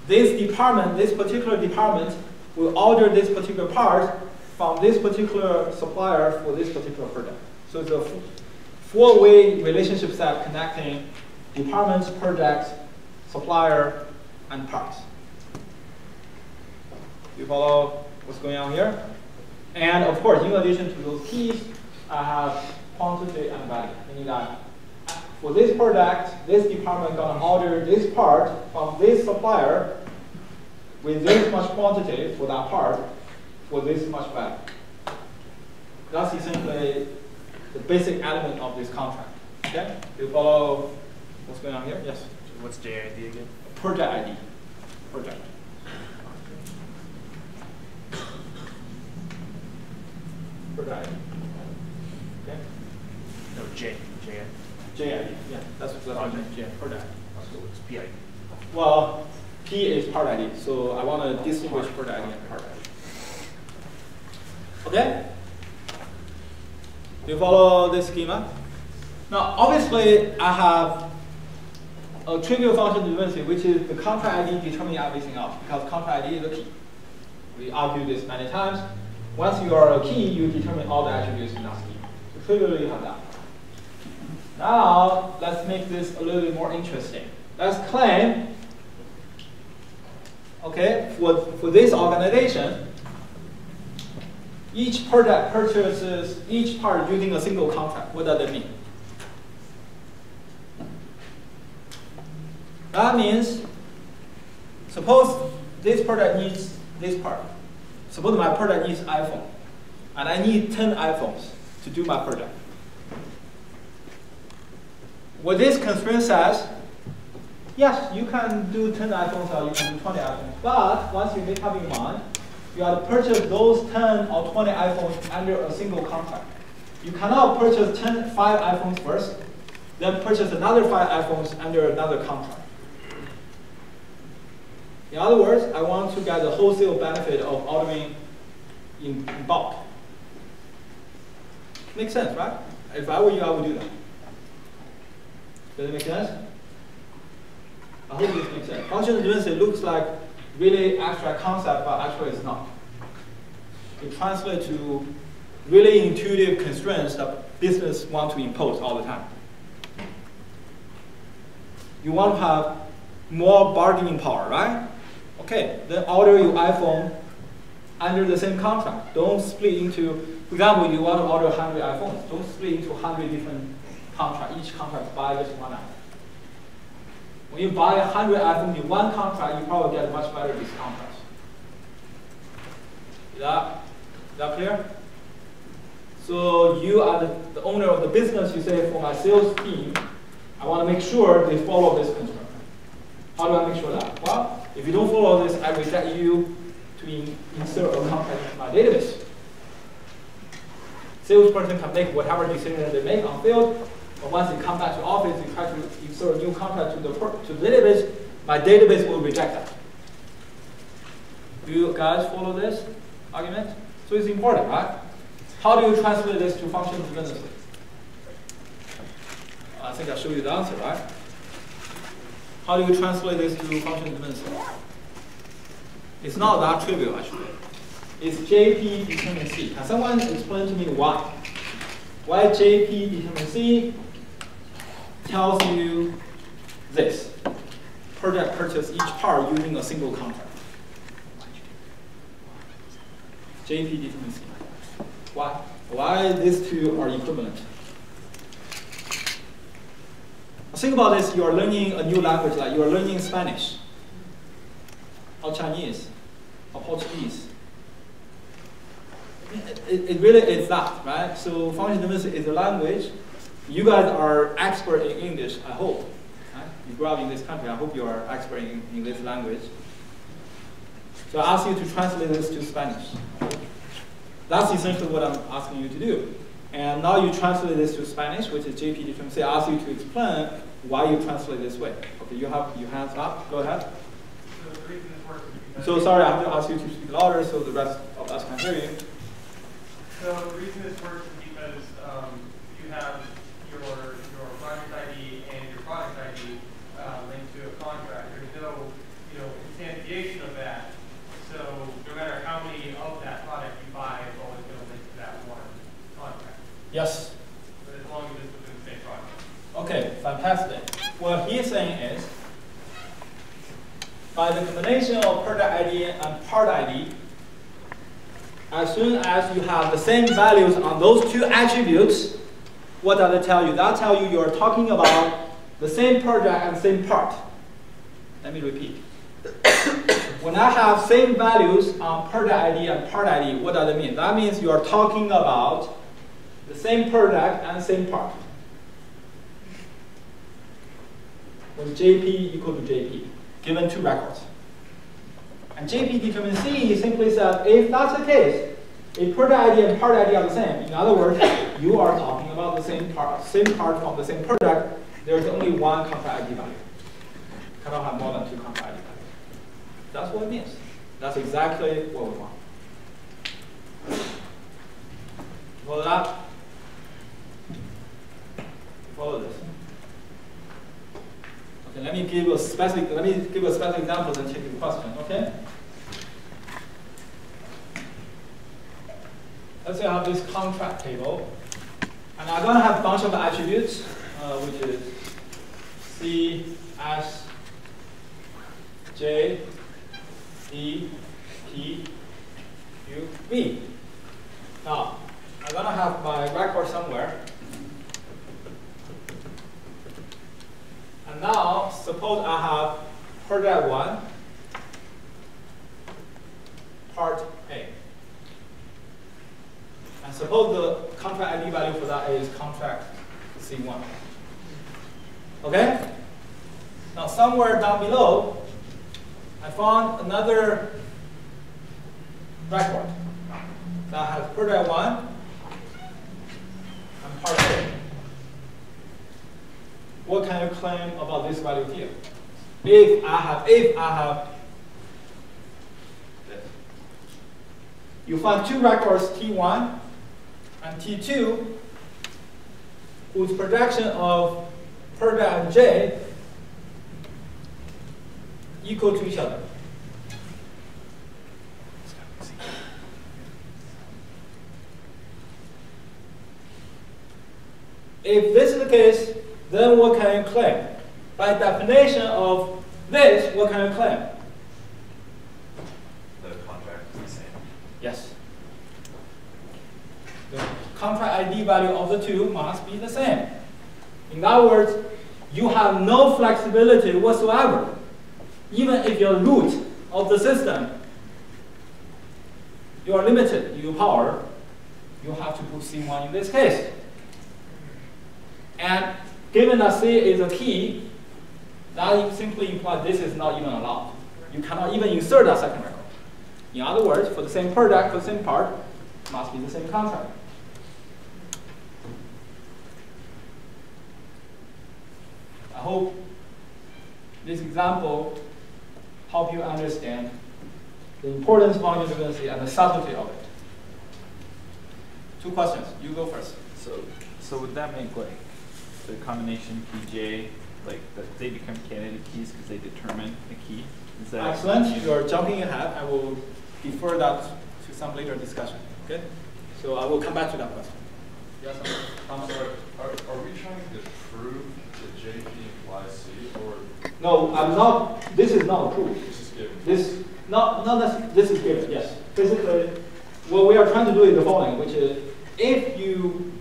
B: this department, this particular department, will order this particular part from this particular supplier for this particular product. So it's a four-way relationship set connecting departments, projects, supplier, and parts. You follow what's going on here? And of course, in addition to those keys, I have quantity and value, meaning that for this product, this department is going to order this part from this supplier with this much quantity for that part for this much value. That's essentially the basic element of this contract. Okay? You follow what's going on here? Yes?
G: What's JID again?
B: Project ID. Project. Project ID. Okay?
G: No, JID.
B: JID. Yeah, that's what I meant. Yeah, project.
G: So it's PID.
B: Well, P is part ID, so I want to distinguish part ID and part ID. Okay? You follow this schema? Now, obviously, I have a trivial function dependency, which is the contract ID determining everything else, because contract ID is a key. We argued this many times. Once you are a key, you determine all the attributes in that key. So trivially, you have that. Now, let's make this a little bit more interesting. Let's claim, okay, for this organization, each product purchases each part using a single contract. What does that mean? That means, suppose this product needs this part. Suppose my product needs iPhone, and I need 10 iPhones to do my product. What this constraint says, yes, you can do 10 iPhones or you can do 20 iPhones, but once you make up your mind, you have to purchase those 10 or 20 iPhones under a single contract. You cannot purchase 5 iPhones first, then purchase another 5 iPhones under another contract. In other words, I want to get the wholesale benefit of ordering in bulk. Makes sense, right? If I were you, I would do that. Does it make sense? I hope this makes sense. Functional dependency looks like really abstract concept, but actually it's not. It translates to really intuitive constraints that business want to impose all the time. You want to have more bargaining power, right? Okay, then order your iPhone under the same contract. Don't split into, for example, you want to order 100 iPhones. Don't split into 100 different contracts. Each contract buy just one iPhone. When you buy 100 iPhones in one contract, you probably get much better discount price. Is that clear? So you are the owner of the business. You say, for my sales team, I want to make sure they follow this constraint. How do I make sure that? Well, if you don't follow this, I reject you to insert a contract into my database. Salesperson can make whatever decision they make on field, but once they come back to office, they try to insert a new contract to the database, my database will reject that. Do you guys follow this argument? So it's important, right? How do you translate this to functional dependency? I think I showed you the answer, right? How do you translate this to functional dependency? It's not that trivial, actually. It's JP determines C. Can someone explain to me why? Why JP determines C tells you this? Product purchase each part using a single contract. JP determines C. Why? Why these two are equivalent? Think about this, you are learning a new language, like you are learning Spanish, or Chinese, or Portuguese. It really is that, right? So functional dependency is a language. You guys are expert in English, I hope. Right? You grew up in this country, I hope you are expert in this language. So I ask you to translate this to Spanish. That's essentially what I'm asking you to do. And now you translate this to Spanish, which is JP determines C. I ask you to explain why you translate this way. Okay, you have your hands up. Go ahead.
D: So the reason this works is because...
B: So sorry, I have to ask you to speak louder so the rest of us can hear you.
D: So the reason this works is because you have your project ID and your product ID linked to a contract. There's no instantiation of that. So no matter how many of that product you buy, it's always going to link to that one contract.
B: Yes.
D: But as long as it's within the same product.
B: Okay, fantastic. What he's saying is, by the combination of product ID and part ID, as soon as you have the same values on those two attributes, what does it tell you? That tells you you're talking about the same product and same part. Let me repeat. When I have same values on product ID and part ID, what does it mean? That means you are talking about the same product and same part. When JP equal to JP, given two records. And JP determines C simply says, if that's the case, if product ID and part ID are the same, in other words, you are talking about the same part from the same product, there's only one contract ID value. You cannot have more than two contract ID values. That's what it means. That's exactly what we want. Follow that? Follow this. Okay, let me give a specific example and take the question, okay? Let's say I have this contract table, and I'm gonna have a bunch of attributes, which is C, S, J, D, P, Q, V. Now, I'm gonna have my record somewhere. And And now, suppose I have product 1, part A. And suppose the contract ID value for that is contract C1. Okay? Now, somewhere down below, I found another record that has product 1 and part A. What can you claim about this value here? If I have this. You find two records, T1 and T2, whose projection of product and J equal to each other. If this is the case, then what can you claim? By definition of this, what can you claim?
F: The contract is the same.
B: Yes. The contract ID value of the two must be the same. In other words, you have no flexibility whatsoever. Even if you're root of the system, you are limited in your power. You have to put C1 in this case. And given that C is a key, that simply implies this is not even allowed. You cannot even insert that second record. In other words, for the same product, for the same part, it must be the same contract. I hope this example helps you understand the importance of functional dependency and the subtlety of it. Two questions. You go first.
H: So would that make like the combination PJ, like that they become candidate keys because they determine the key? Is that
B: excellent? You are jumping ahead. I will defer that to some later discussion. Okay? So I will come back to that question. Yes,
I: I'm sorry. Are we trying to prove that JP implies C, or
B: no? I'm not. This is not a proof.
I: this is given?
B: This is given. Yes. Basically, what we are trying to do is the following, which is if you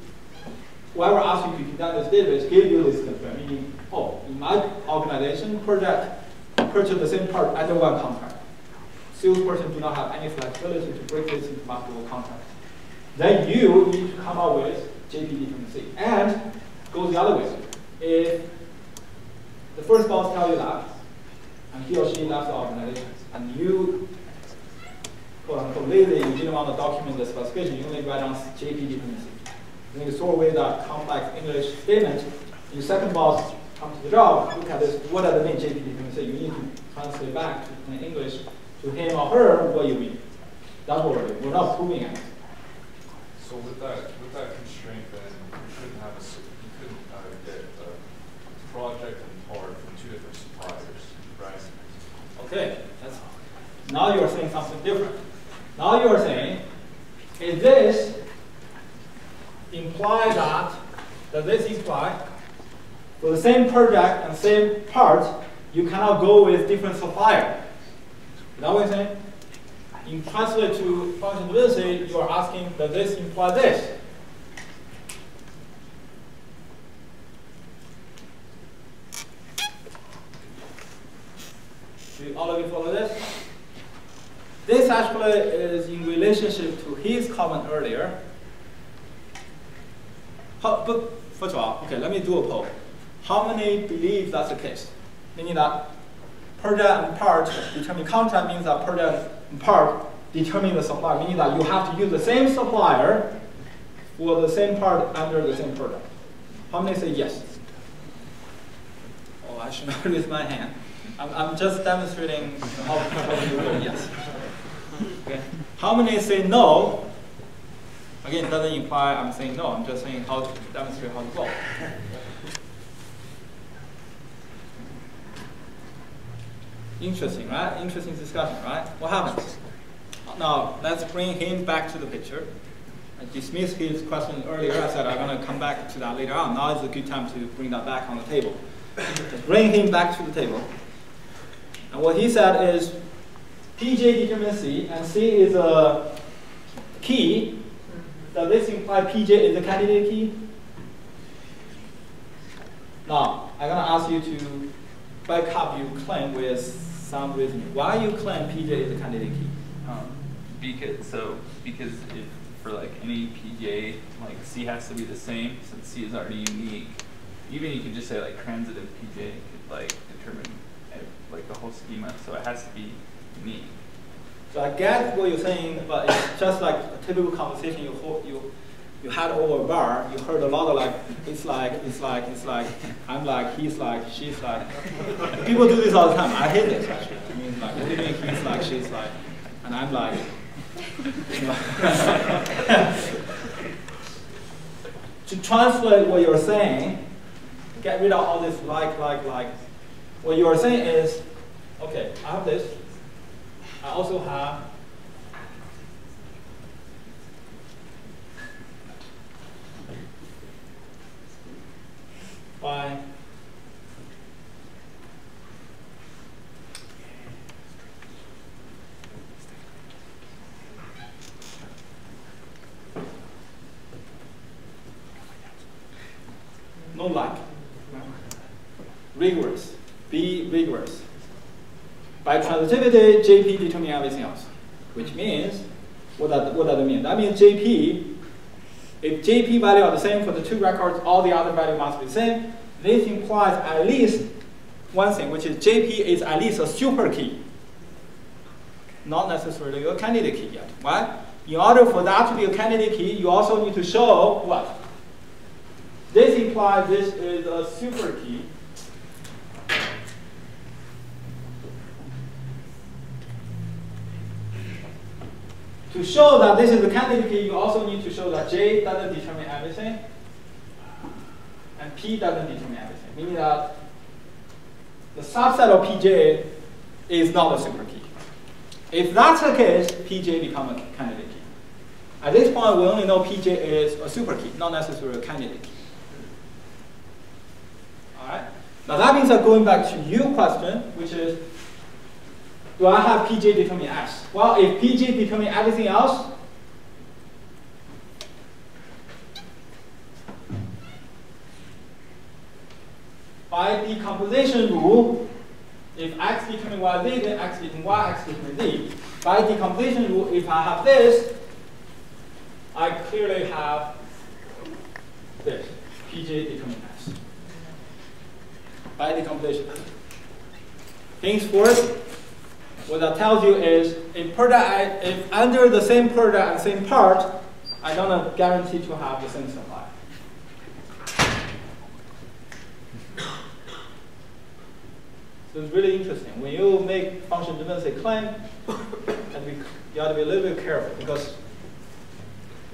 B: whoever asks you to conduct this database give you this constraint, meaning, oh, in my organization, project purchase the same part under one contract. Salesperson do not have any flexibility to break this into multiple contracts. Then you need to come up with JP dependency. And go the other way. If the first boss tells you that, and he or she left the organization, and you, quote unquote, lazy, you didn't want to document the specification, you only write down JP dependency. Then you throw away that complex English statement. Your second boss comes to the job, look at this, what does it mean, JP dependency? You need to translate back in English to him or her what you mean. That's what we're doing. We're not proving it.
I: So with that constraint, then you couldn't have get a project and part from two different suppliers, right?
B: Okay, now you're saying something different. Now you're saying, is this imply that, does this imply for the same project and same part, you cannot go with different supplier? Is that what you're saying? In translate to functional dependency, you are asking, does this imply this? Do all of you follow this? This actually is in relationship to his comment earlier. But first of all, okay, let me do a poll. How many believe that's the case? Meaning that project and part determine contract means that project and part determine the supplier, meaning that you have to use the same supplier for the same part under the same product. How many say yes? Oh, I should not raise my hand. I'm just demonstrating how to do it. Yes. Okay. How many say no? Again, it doesn't imply I'm saying no. I'm just saying how to demonstrate how to vote. Interesting, right? Interesting discussion, right? What happens? Now, let's bring him back to the picture. I dismissed his question earlier. I said I'm going to come back to that later on. Now is a good time to bring that back on the table. Let's bring him back to the table. And what he said is PJ determines C, and C is a key. Does this imply PJ is a candidate key? Now, I'm going to ask you to back up your claim with some reasoning. Why you claim PJ is a candidate key?
H: Because if for like any PJ, like C has to be the same since C is already unique. Even you could just say like transitive PJ could like determine like the whole schema, so it has to be unique.
B: So I get what you're saying, but it's just like a typical conversation you had over a bar. You heard a lot of like, it's like, I'm like, he's like, she's like. People do this all the time. I hate this actually. I mean, like, what do you mean he's like, she's like, and I'm like. To translate what you're saying, get rid of all this like. What you're saying is, okay, I have this. I also have by no like. Rigorous. Be rigorous. By transitivity, JP determines everything else. Which means, what does that mean? That means JP, if JP value are the same for the two records, all the other values must be the same. This implies at least one thing, which is JP is at least a super key. Not necessarily a candidate key yet. Why? In order for that to be a candidate key, you also need to show what? This implies this is a super key. To show that this is a candidate key, you also need to show that J doesn't determine everything, and P doesn't determine everything, meaning that the subset of PJ is not a super key. If that's the case, PJ becomes a candidate key. At this point, we only know PJ is a super key, not necessarily a candidate key. All right. Now that means that going back to your question, which is, do I have PJ determine X? Well, if PJ determine everything else, by decomposition rule, if X determine YZ, then X determine Y, X determine Z. By decomposition rule, if I have this, I clearly have this, PJ determine X. By decomposition. Henceforth, what that tells you is, if under the same product and same part, I don't guarantee to have the same supply. So it's really interesting. When you make function dependency claim, and you have to be a little bit careful because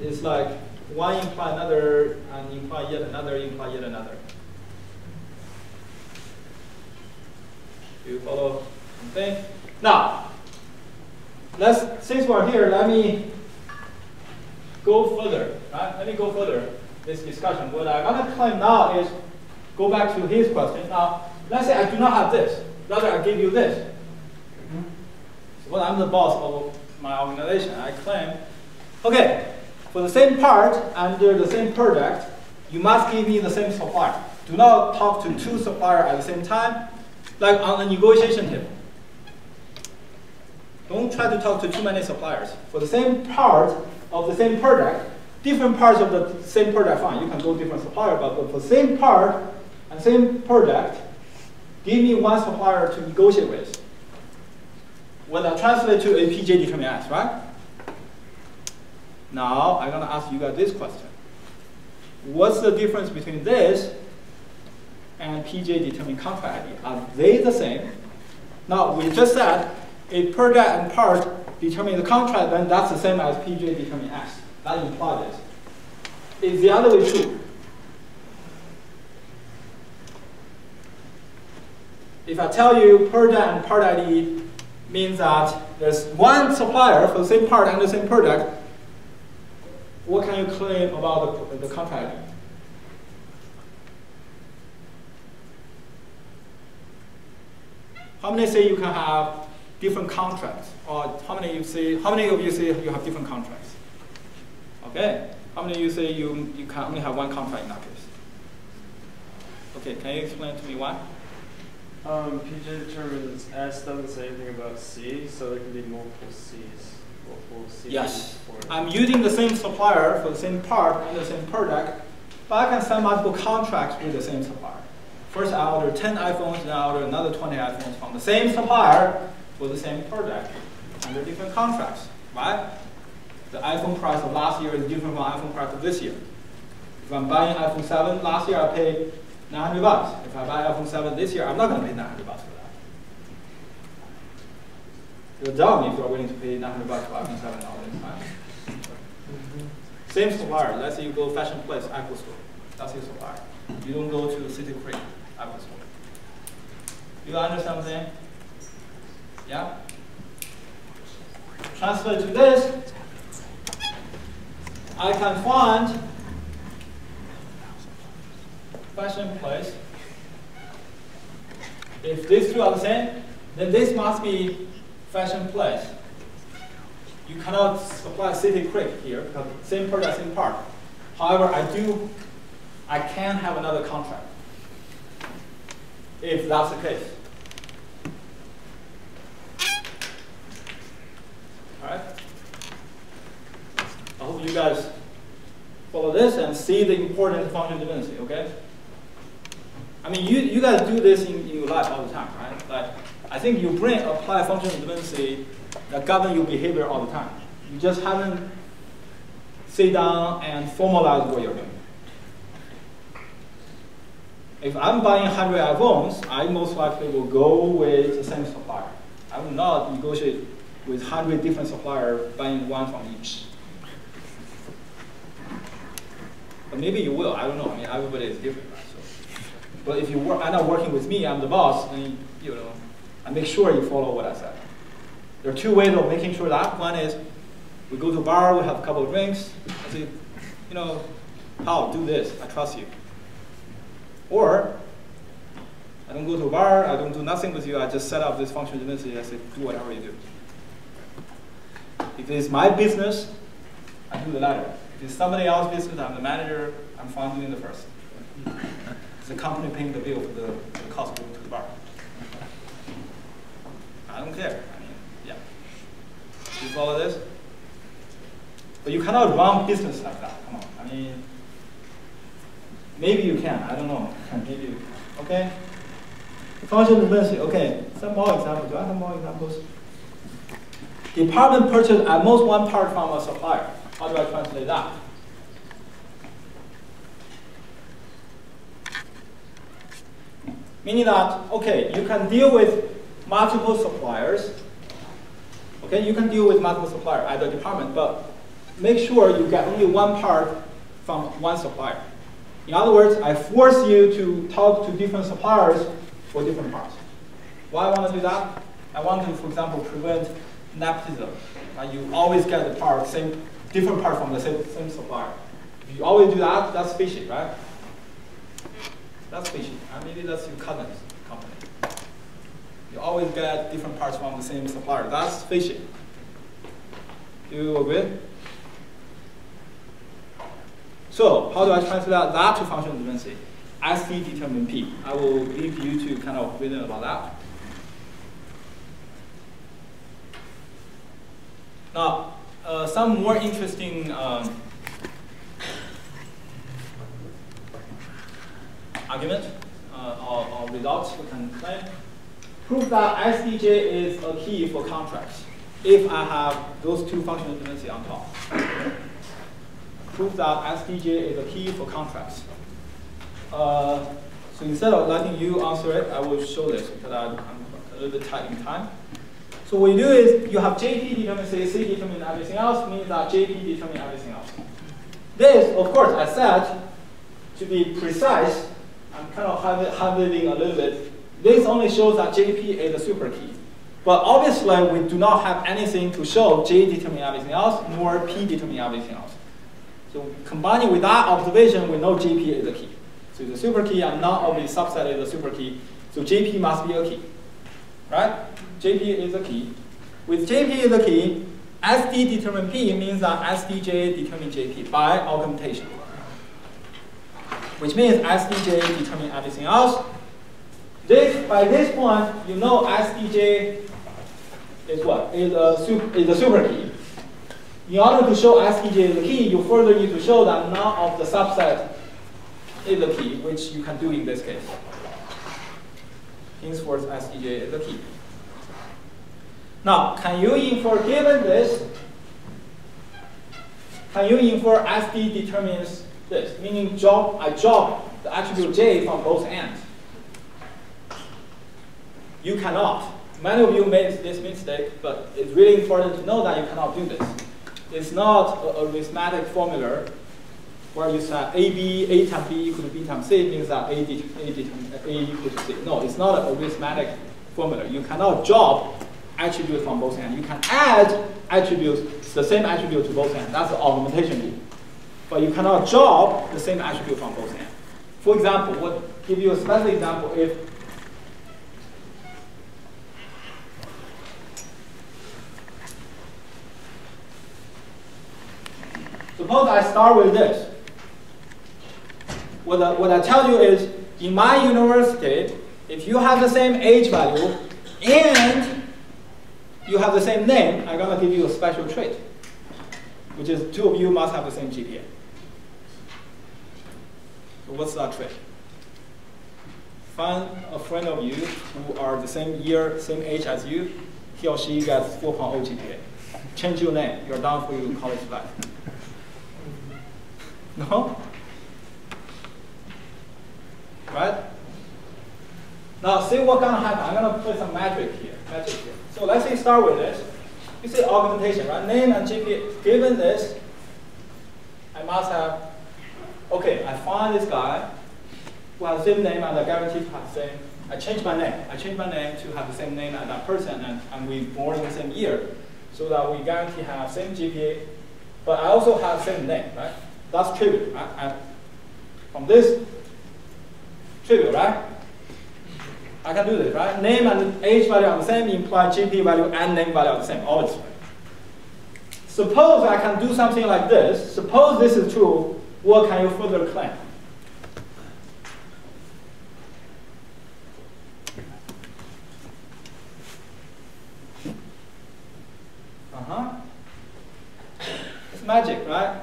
B: it's like one imply another, and imply yet another, imply yet another. Do you follow something? Now, since we're here, let me go further. Right? Let me go further this discussion. What I'm going to claim now is go back to his question. Now, let's say I do not have this. Rather, I give you this. So when I'm the boss of my organization, I claim, okay, for the same part under the same product, you must give me the same supplier. Do not talk to two suppliers at the same time, like on a negotiation table. Don't try to talk to too many suppliers. For the same part of the same product, different parts of the same product, fine, you can go different supplier, but for the same part and same product, give me one supplier to negotiate with. When I translate to a PJ determine X, right? Now, I'm going to ask you guys this question. What's the difference between this and PJ determine contract ID? Are they the same? Now, we just said, if product and part determine the contract, then that's the same as PJ determine X. That implies this. Is the other way true? If I tell you product and part ID means that there's one supplier for the same part and the same product, what can you claim about the contract ID? How many say you can have different contracts? Or how many of you say you have different contracts? Okay. How many of you say you can only have one contract in that case? Okay, can you explain to me why?
E: PJ determines S doesn't say anything about C, so there can be multiple C's. Multiple C's.
B: Yes.
E: For it.
B: I'm using the same supplier for the same part and the same product, but I can sign multiple contracts with the same supplier. First, I order 10 iPhones, then I order another 20 iPhones from the same supplier for the same product under different contracts, right? The iPhone price of last year is different from iPhone price of this year. If I'm buying iPhone 7 last year, I paid $900. If I buy iPhone 7 this year, I'm not going to pay $900 for that. You'll tell me if you're willing to pay $900 for iPhone 7 all this time. Same supplier. Let's say you go Fashion Place, Apple Store. That's your supplier. You don't go to City Creek, Apple Store. You understand what I'm saying? Yeah? Transfer to this. I can find Fashion Place. If these two are the same, then this must be Fashion Place. You cannot supply City Creek here because same product, same part. However, I can have another contract if that's the case. All right. I hope you guys follow this and see the importance of functional dependency. Okay. I mean, you guys do this in your life all the time, right? Like, I think your brain apply functional dependency that govern your behavior all the time. You just haven't sit down and formalize what you're doing. If I'm buying 100 iPhones, I most likely will go with the same supplier. I will not negotiate with 100 different suppliers buying one from each. But maybe you will, I don't know. I mean, everybody is different, right? So, but if you end up working with me, I'm the boss, and I make sure you follow what I said. There are two ways of making sure that. One is we go to a bar, we have a couple of drinks. I say, Paul, do this. I trust you. Or I don't go to a bar. I don't do nothing with you. I just set up this functional dependency. I say, do whatever you do. If it's my business, I do the latter. If it's somebody else's business, I'm the manager. I'm fine doing the first. It's the company paying the bill for the cost of going to the bar. I don't care. I mean, yeah. You follow this? But you cannot run business like that. Come on. I mean, maybe you can. I don't know. Maybe you can. Okay? Functional dependency. Okay. Some more examples. Do I have more examples? Department purchased at most one part from a supplier. How do I translate that? Meaning that, okay, you can deal with multiple suppliers. Okay, you can deal with multiple suppliers at the department, but make sure you get only one part from one supplier. In other words, I force you to talk to different suppliers for different parts. Why I want to do that? I want to, for example, prevent nepotism. You always get the part, different part from the same supplier. If you always do that, that's fishy, right? That's fishy. Maybe that's your cousin's company. You always get different parts from the same supplier. That's fishy. Do you agree? So how do I translate that to functional dependency? SD determine P. I will leave you to kind of reason about that. Now, some more interesting argument or results we can claim. Prove that SDJ is a key for contracts if I have those two functional dependencies on top. Prove that SDJ is a key for contracts. So instead of letting you answer it, I will show this because I'm a little bit tight in time. So what you do is you have JP determine C, C determine everything else, means that JP determine everything else. This, of course, I said, to be precise, I'm kind of hard-living a little bit. This only shows that JP is a super key. But obviously, we do not have anything to show J determine everything else, nor P determine everything else. So combining with that observation, we know JP is a key. So it's a super key, and not only subset is a super key. So JP must be a key, right? JP is a key. With JP is a key, SD determine P means that SDJ determine JP by augmentation. which means SDJ determines everything else. By this point, you know SDJ is what? Is a super key. In order to show SDJ is a key, you further need to show that none of the subset is a key, which you can do in this case. Henceforth, SDJ is a key. Now, can you infer, given this, can you infer SD determines this? Meaning I drop the attribute J from both ends. You cannot. Many of you made this mistake, but it's really important to know that you cannot do this. It's not a arithmetic formula where you say A times B equal to B times C means that A equal to C. No, it's not an arithmetic formula. You cannot drop attributes from both ends. You can add attributes, the same attribute to both ends. That's the augmentation rule. But you cannot drop the same attribute from both ends. For example, we'll give you a special example. If suppose I start with this. What I tell you is, in my university, if you have the same age value and you have the same name, I'm going to give you a special trait, which is two of you must have the same GPA. So what's that trait? Find a friend of you who are the same year, same age as you. He or she gets 4.0 GPA. Change your name. You're done for your college life. No? Right? Now, see what's going to happen. I'm going to put some magic here. So let's say start with this. You see augmentation, right? Name and GPA. Given this, I must have, okay, I find this guy who has the same name and I guarantee to have the same. I change my name. I change my name to have the same name as that person, and we born in the same year, so that we guarantee have same GPA, but I also have same name, right? That's trivial, right? From this, trivial, right? I can do this, right? Name and age value are the same, imply GPA value and name value are the same, always. Suppose I can do something like this. Suppose this is true, what can you further claim? It's magic, right?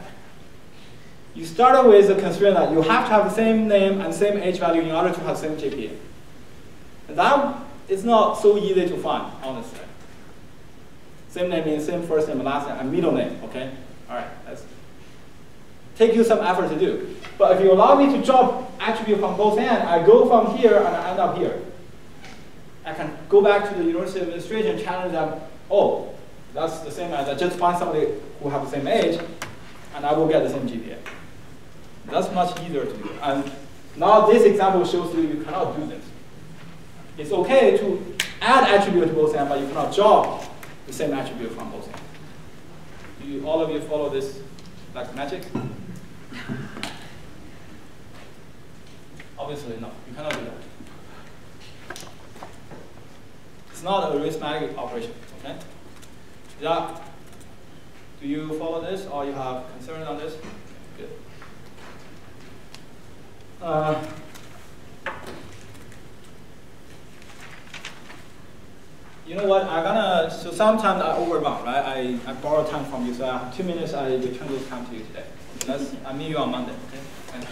B: You started with the constraint that you have to have the same name and same age value in order to have the same GPA. And that is not so easy to find, honestly. Same name means same first name, last name, and middle name, okay? All right, that's take you some effort to do. But if you allow me to drop attribute from both ends, I go from here and I end up here. I can go back to the university administration, challenge them, oh, that's the same as I just find somebody who have the same age, and I will get the same GPA. That's much easier to do. And now this example shows you cannot do this. It's okay to add attribute to both ends, but you cannot drop the same attribute from both ends. Do all of you follow this like magic? Obviously no, you cannot do that. It's not a arithmetic operation, okay? Yeah. Do you follow this, or you have concerns on this? Good. You know what? So sometimes I overrun, right? I borrow time from you, so I have 2 minutes. I return this time to you today. I meet you on Monday. Okay. Thank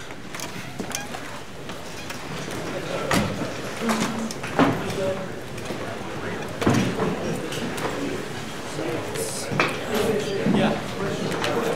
B: you.